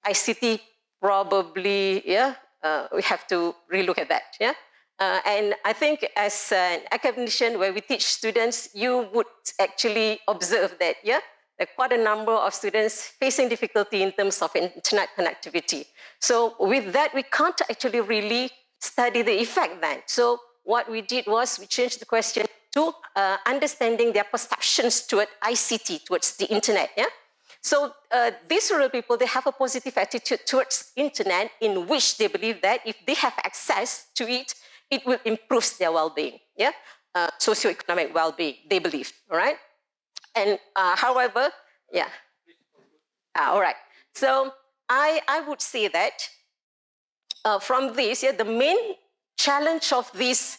ICT, probably, we have to relook at that. And I think as an academician where we teach students, you would actually observe that, there are quite a number of students facing difficulty in terms of internet connectivity. So with that, we can't actually really study the effect then. So what we did was we changed the question to understanding their perceptions toward ICT, towards the internet. So these rural people, they have a positive attitude towards internet in which they believe that if they have access to it, it will improve their well-being, socioeconomic well-being, they believe, all right? And however, all right. So I would say that from this, the main challenge of this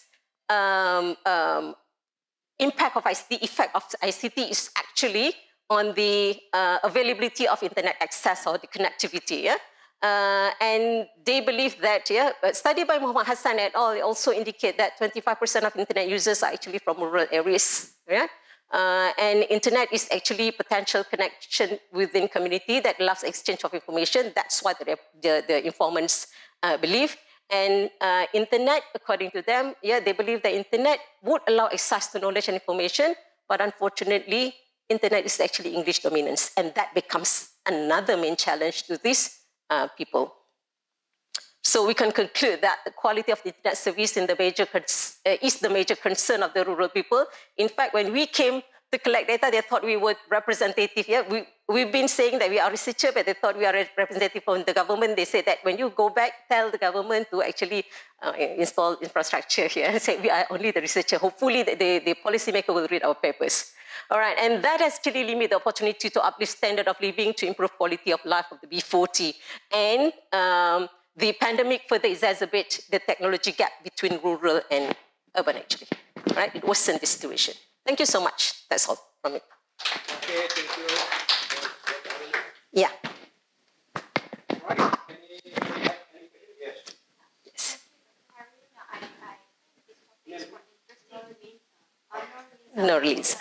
impact of ICT, the effect of ICT is actually on the availability of internet access or the connectivity. And they believe that, a study by Muhammad Hassan et al. Also indicate that 25% of internet users are actually from rural areas. Yeah? And internet is actually potential connection within community that allows exchange of information. That's what the informants believe. And internet, according to them, yeah, they believe that internet would allow access to knowledge and information, but unfortunately, internet is actually English dominance, and that becomes another main challenge to these people. So we can conclude that the quality of the internet service is the major concern of the rural people. In fact, when we came to collect data, they thought we were representative. Yeah, we've been saying that we are researchers, but they thought we are representative from the government. They said that when you go back, tell the government to actually install infrastructure here. And say we are only the researcher. Hopefully the policymaker will read our papers. All right, and that has actually limited the opportunity to uplift standard of living, to improve quality of life of the B40. And the pandemic further exacerbates the technology gap between rural and urban, actually. Right? It worsened the situation. Thank you so much. That's all from me. Okay, thank you. Yeah. Right. Yes. Yes. No release.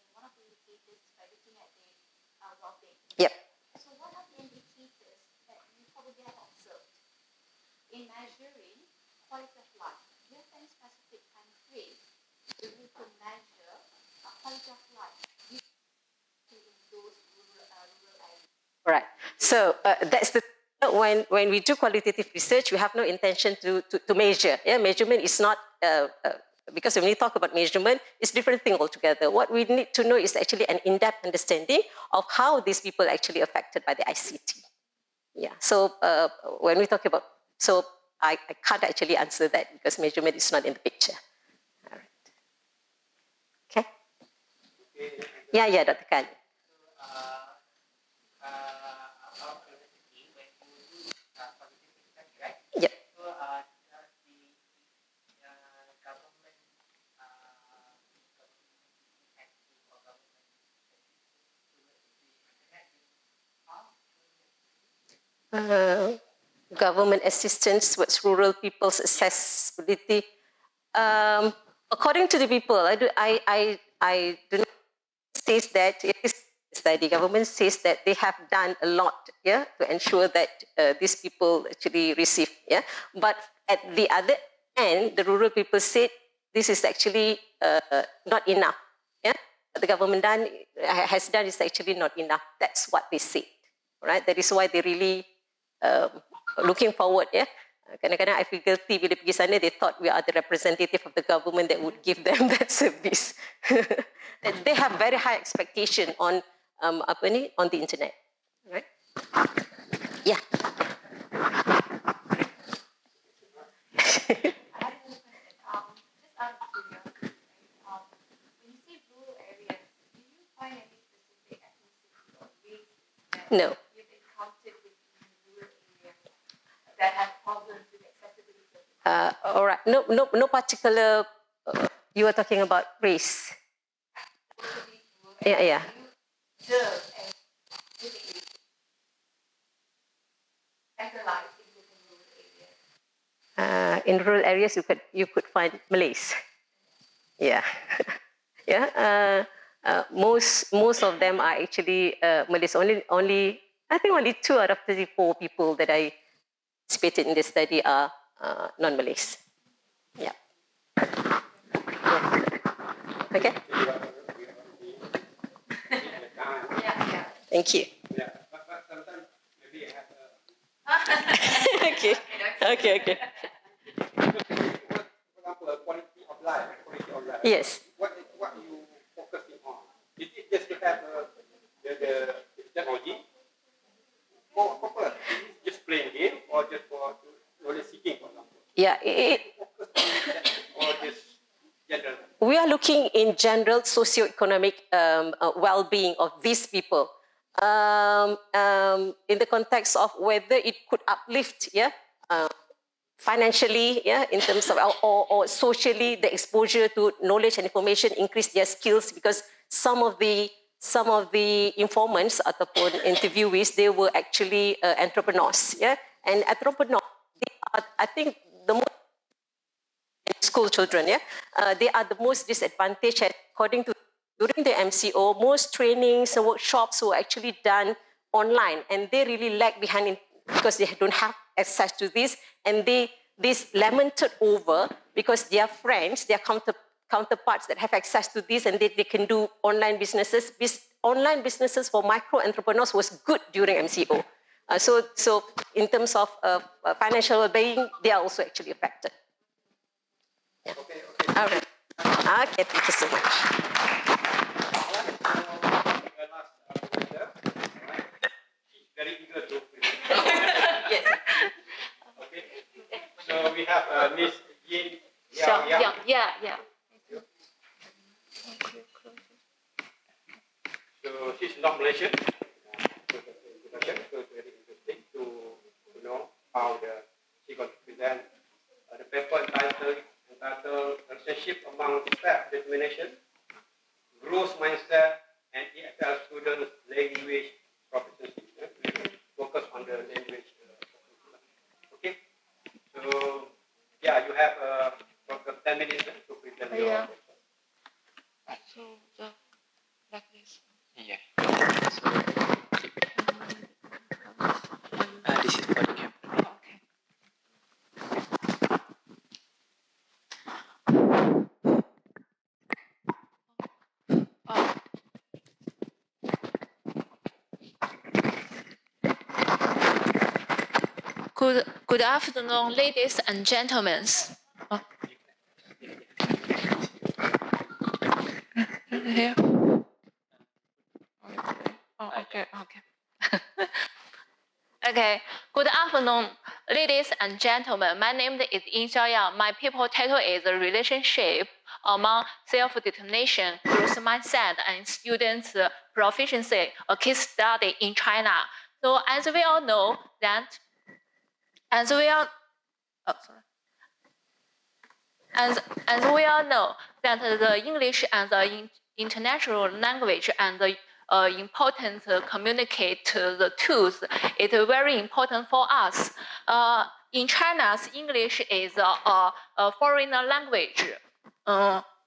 One of the indicators by looking at the well-being. Yep. So what are the indicators that you probably have observed in measuring quality of life? Do you have any specific time frame that we could measure quality of life in those rural areas? Right. So that's the when we do qualitative research, we have no intention to measure. Yeah, measurement is not because when we talk about measurement, it's a different thing altogether. What we need to know is actually an in-depth understanding of how these people are actually affected by the ICT. Yeah. So when we talk about, so I can't actually answer that because measurement is not in the picture. All right. Okay. Yeah, Dr. Kali. Yep. Government assistance towards rural people's accessibility. According to the people, I do not say that it is study. Government says that they have done a lot, yeah, to ensure that these people actually receive, yeah. But at the other end, the rural people said this is actually not enough, yeah. What the government has done is actually not enough. That's what they said, right? That is why they really looking forward, yeah. Kadang-kadang I feel guilty bila pergi sana, they thought we are the representative of the government that would give them that service. They have very high expectation on on the internet, right? Yeah. No. That have problems with accessibility. All right. No particular. You are talking about race. Yeah. In rural areas, you could find Malays. Yeah. Yeah. Most of them are actually Malays. Only I think only 2 out of 34 people that I participated in the study are non-Malays. Yeah. Okay. Thank you. Yeah, but sometimes maybe I have Okay. For example, quality of life. Yes. What you focusing on? Is it just to have the technology? For purpose? Is it just playing game or just for knowledge seeking, for example? Yeah. Or just general? We are looking in general socio-economic well-being of these people. in the context of whether it could uplift, financially, in terms of or socially, the exposure to knowledge and information, increase their skills, because some of the informants ataupun interviewees, they were actually entrepreneurs, and entrepreneurs, they are, I think, the most school children, they are the most disadvantaged. According to during the MCO, most trainings and workshops were actually done online, and they really lag behind because they don't have access to this, and they lamented over because their friends, their counterparts that have access to this, and they can do online businesses. Online businesses for micro entrepreneurs was good during MCO. So in terms of financial well-being, they are also actually affected. Yeah. Okay. All right. Okay, thank you so much. Very eager to present. Yes. Okay. So we have Miss Yin Yang. Yeah. So she's not Malaysian. So it's very interesting to know how she got to present the paper entitled Relationship Among Staff Determination, Growth Mindset, and ESL Students Language Proficiency. Focus on the language. Okay. So you have 10 minutes to present your paper. So like this. Yeah. This is for the camera. Okay. Good afternoon, ladies and gentlemen. Here. Okay. Okay. Good afternoon, ladies and gentlemen. My name is Yin Xiaoyang. My paper title is Relationship Among Self-Determination, Growth Mindset, and Students' Proficiency, a case study in China. So as we all know that, as we all know that the English as an international language and the important communicate the tools is very important for us. In China, English is a foreign language.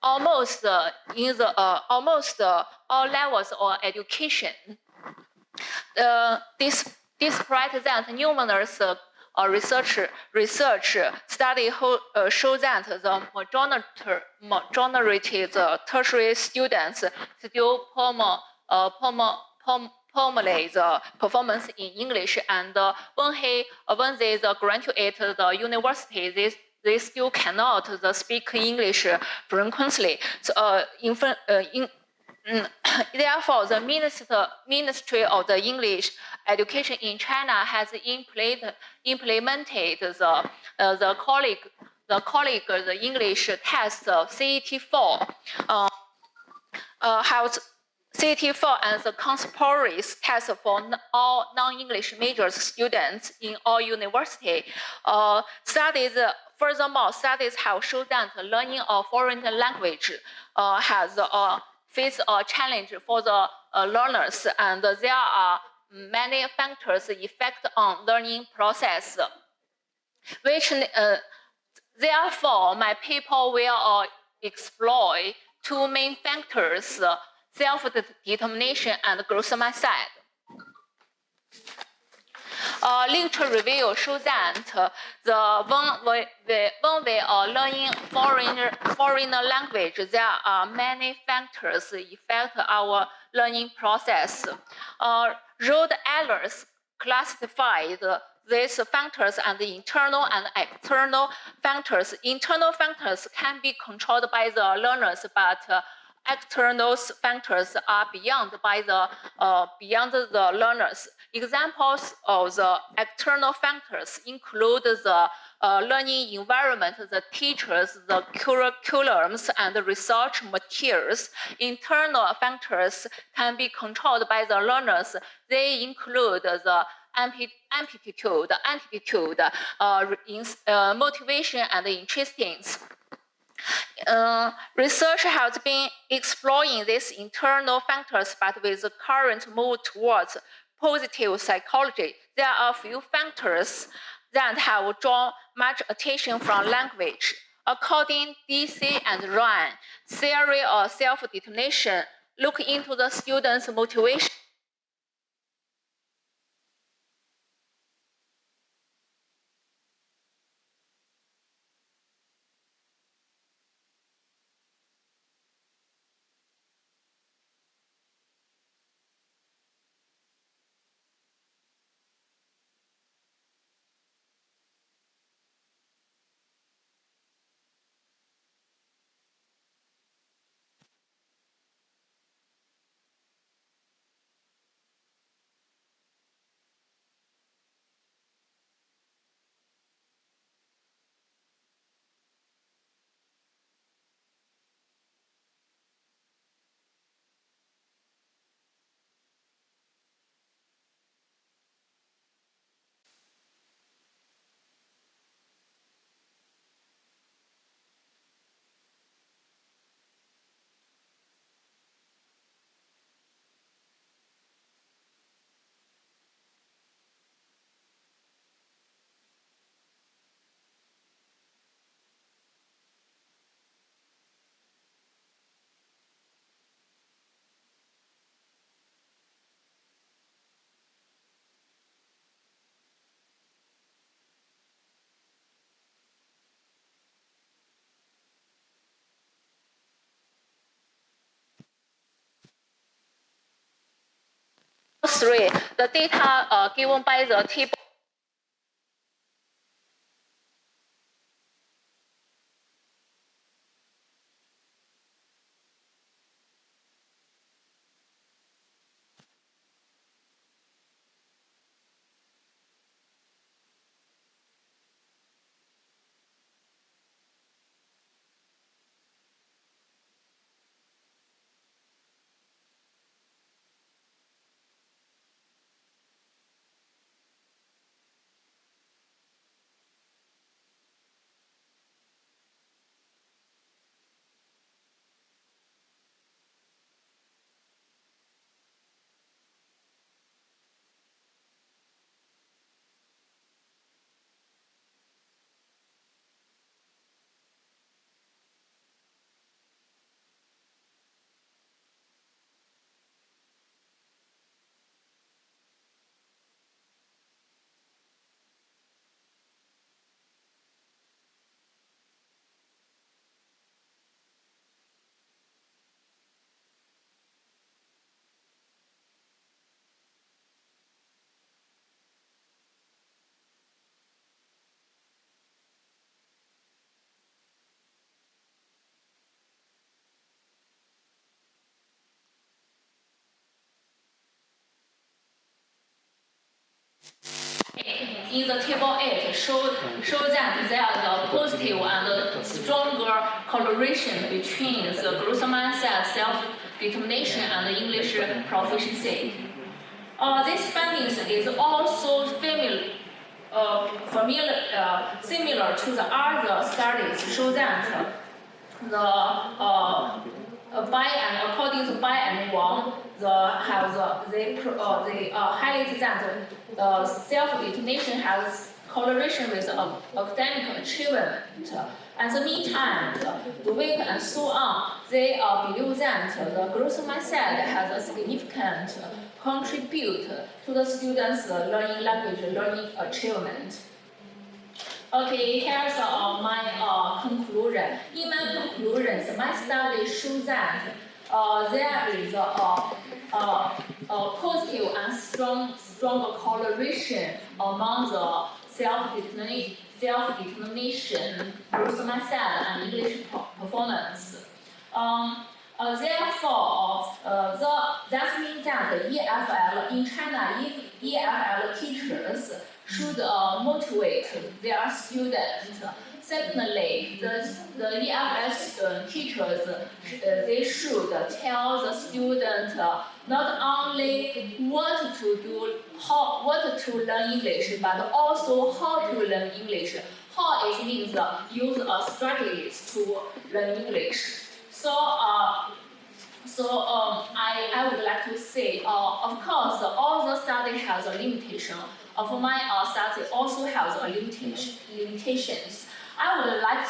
Almost all levels of education. Despite that, numerous research study show that the majority of tertiary students still poorly the performance in English, and when they graduate the university, they still cannot speak English frequently. So, therefore, the Ministry of the English Education in China has implemented the English test CET4. CET4 as a compulsory test for all non-English major students in all universities. Furthermore, studies have shown that learning a foreign language has face a challenge for the learners, and there are many factors affect on learning process. Which therefore, my paper will explore two main factors: self-determination and growth mindset. Literature review shows that when we are learning foreign language, there are many factors affect our learning process. Rod Ehlers classified these factors and the internal and external factors. Internal factors can be controlled by the learners, but external factors are beyond the learners. Examples of the external factors include the learning environment, the teachers, the curriculums, and the research materials. Internal factors can be controlled by the learners. They include the aptitude, motivation, and interests. Research has been exploring these internal factors, but with the current move towards positive psychology, there are a few factors that have drawn much attention from language. According DC and Ryan, theory of self-determination look into the student's motivation. Three, the data given by the table. In the table 8, show that there is a positive and stronger correlation between the growth mindset, self-determination, and English proficiency. These findings is also similar to the other studies show that according to Bai and Wang, they highlight that self-determination has correlation with academic achievement. At the meantime, the weak and so on, they believe that the growth mindset has a significant contribute to the students' learning language learning achievement. Okay, here's my conclusion. In my conclusions, my study shows that there is a positive and stronger correlation among the self-determination, growth mindset, and English performance. Therefore, that means that EFL in China, if EFL teachers should motivate their students. Secondly, the EMS teachers, they should tell the student not only what to do, what to learn English, but also how to learn English. How it means use strategies to learn English. So, I would like to say, of course, all the study has a limitation. Of my study also has a limitations. I would like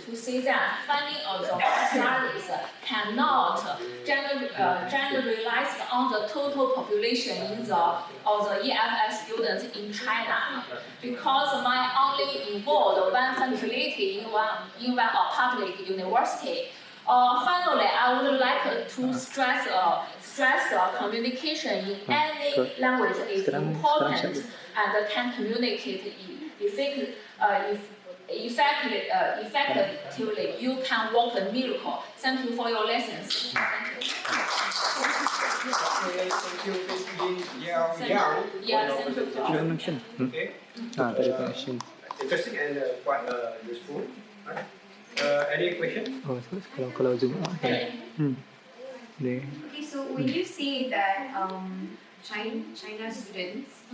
to say that finding of the studies cannot generalize on the total population of the EFS students in China, because my only involved one facility in one public university. Finally, I would like to stress communication in any language is important and can communicate effectively. You can work a miracle. Thank you for your lessons. Thank you. Thank you. Okay. Interesting and quite useful. Right? Any question? Oh, kalau zoom out. Okay, so when you say that China students,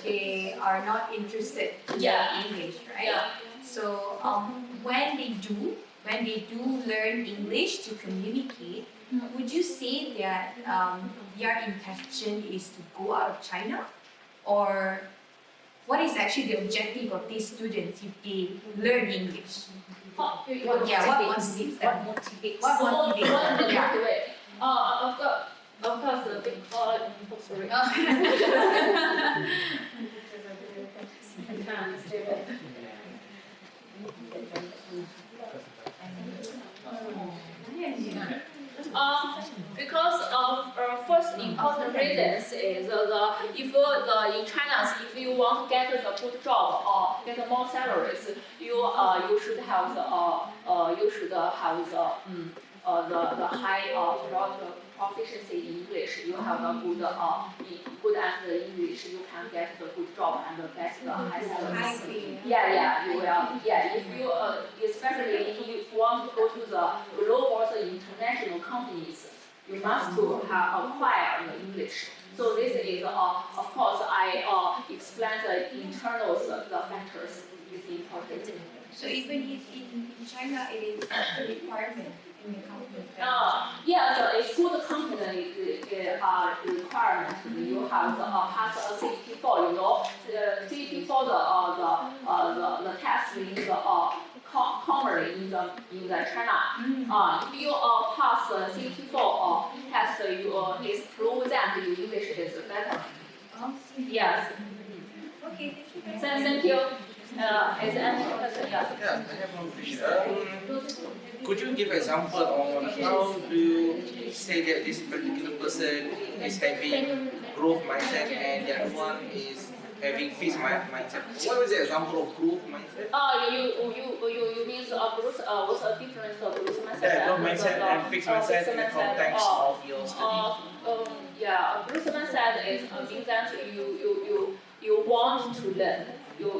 they are not interested in English, right? Yeah. So when they do learn English to communicate, would you say that their intention is to go out of China, or what is actually the objective of these students if they learn English? What motivates them? Of course, sorry. Because of first important reasons is in China, if you want to get the good job or get more salaries, you should have the high proficiency in English. You have a good at English, you can get the good job and get the high salary. You will. If you especially if you want to go to the global international companies, you must to have acquire the English. So this is of course I explain the internals the factors is important. So even if in China it is a requirement in the company. It's good company requirement. You have pass a CT4. You know, the CT4 the test is commonly in the China. If you pass the CT4 test, is prove that your English is better. Yes. Okay. Thank you. Is any question? Yes. Yeah, I have one question. Could you give example on how do you say that this particular person is having growth mindset and the other one is having fixed mindset? What is the example of growth mindset? You mean growth? What's the difference of growth mindset? Yeah, growth mindset and fixed mindset in the context of your study. Growth mindset is means that you want to learn. You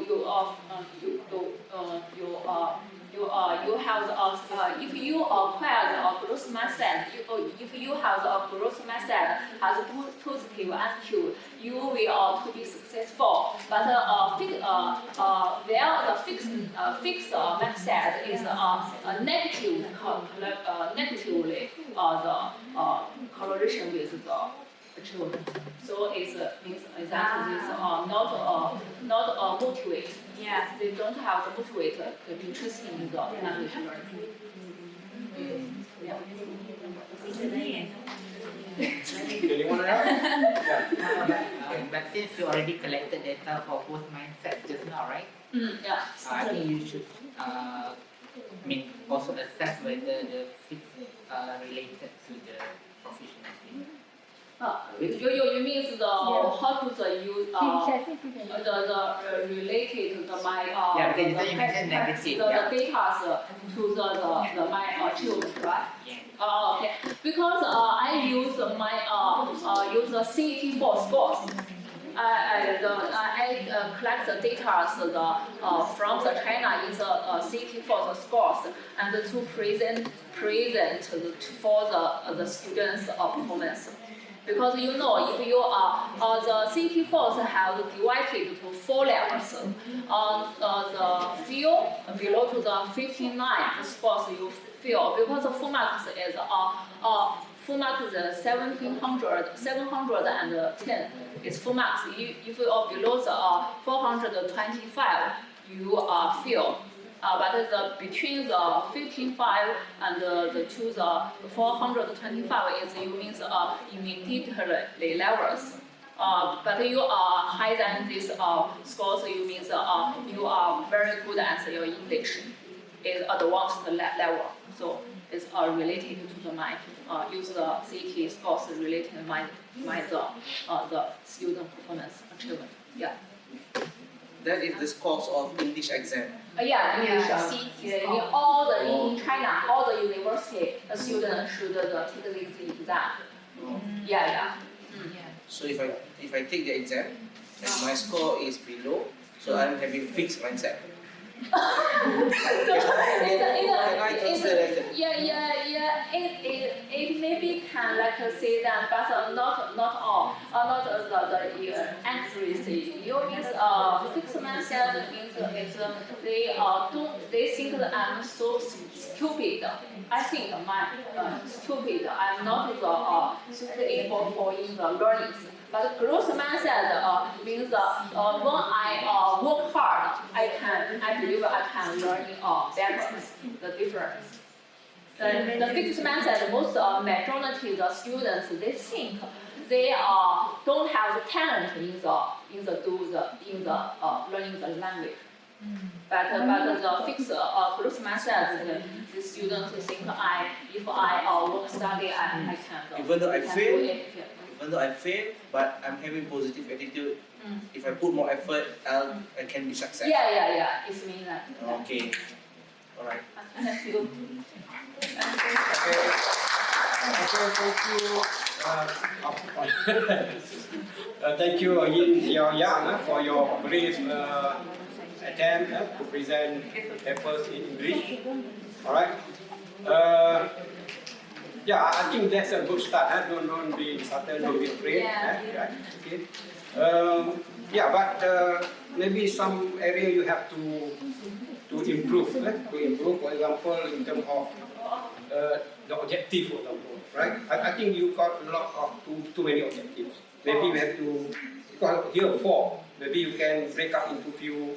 have if you acquire the growth mindset, if you have the growth mindset has a positive attitude, you will to be successful. But the fixed mindset is negatively the correlation with the achievement. So it means exactly this not motivate. Yeah. They don't have the motivate the interest in the language learning. Anyone else? But since you already collected data for both mindsets just now, right? I think you should also assess whether the fit related to the proficiency. You mean how to use the related to my because you mentioned negative. The data to the my achievement, right? Yeah. Okay. Because I use use the CT4 scores. I collect the data from the China in the city for the scores and to present for the students' performance. Because you know, if you are the city force have divided to 4 levels. The field below to the 59 scores you feel because the full marks is full marks is 710 is full marks. If you are below the 425, you fail. But between the 55 and the 425 is you means immediately levels. But you are higher than this scores, you means you are very good at your English. Is advanced level. So it's related to my use the CT scores related to my the student performance achievement. Yeah. That is the scores of English exam. Yeah, in all the in China, all the university students should take this exam. Yeah. So if I take the exam and my score is below, so I'm having fixed mindset. It maybe can say that, but not all, not the accuracy. You means fixed mindset means they think that I'm so stupid. I think I'm stupid. I'm not able for in the learning. But growth mindset means when I work hard, I believe I can learn better the difference. The fixed mindset, most majority the students they think they don't have the talent in learning the language. But the fixed growth mindset, the students think if I work study I can. Even though I fail, but I'm having positive attitude. If I put more effort, I can be successful. Yeah. It's mean that. Okay. All right. Thank you. Thank you, Yin Xiao Yang, for your brief attempt to present papers in English. All right. Yeah, I think that's a good start. Don't be disheartened, don't be afraid. Right? Okay. But maybe some area you have to improve. To improve, for example, in terms of the objective, for example, right? I think you got a lot of too many objectives. Maybe you have to, because here 4, maybe you can break up into few,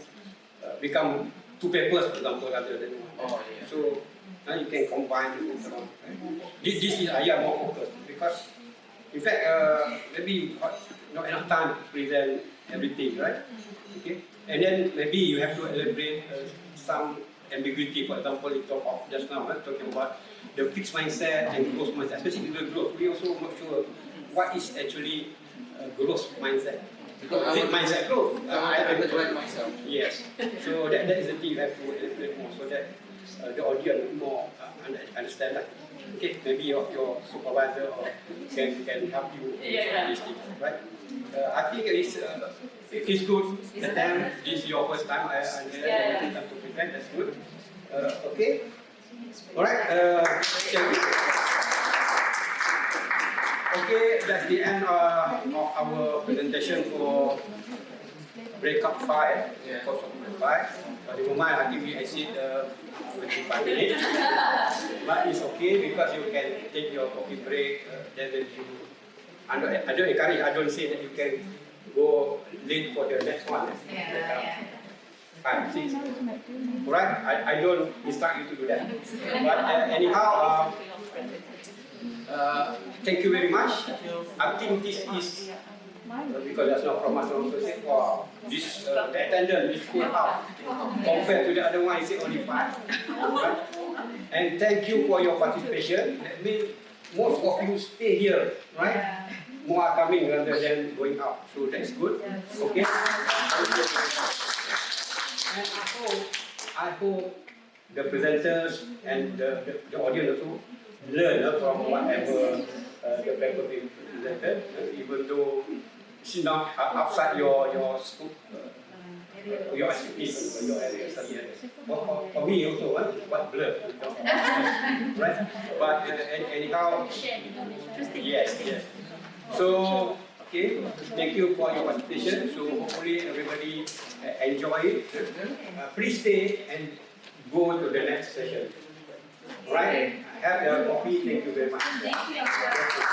become 2 papers, for example, rather than 1. So you can combine it later on. Right? This is more focused because, in fact, maybe you got not enough time to present everything, right? Okay, and then maybe you have to elaborate some ambiguity. For example, in terms of just now, talking about the fixed mindset and growth mindset, especially the growth. We also not sure what is actually growth mindset. Because mindset growth. I correct myself. Yes. So that is the thing you have to elaborate more, so that the audience more understand that. Okay, maybe your supervisor or can help you with these things, right? I think it's good. This is your first time. I understand to present. That's good. Okay. All right. Thank you. Okay, that's the end of our presentation for Breakout 5, course of 5. At the moment, I think we exceed 25 minutes. But it's okay because you can take your coffee break. Then you, I don't encourage, I don't say that you can go late for the next one. 5, 6. Alright, I don't instruct you to do that. But anyhow, thank you very much. I think this is, because that's not from us also say, wow, this, the attendance is full out. Compared to the other one, you say only 5. Right? And thank you for your participation. That means most of you stay here, right? More are coming rather than going out. So that's good. Okay? And I hope the presenters and the audience also learn from whatever the paper being presented, even though it's not outside your school, your activities, your area study. For me also, quite blur, right? But anyhow, yes. So, okay, thank you for your participation. So hopefully everybody enjoy it. Please stay and go to the next session. Right? Have your coffee. Thank you very much. Thank you.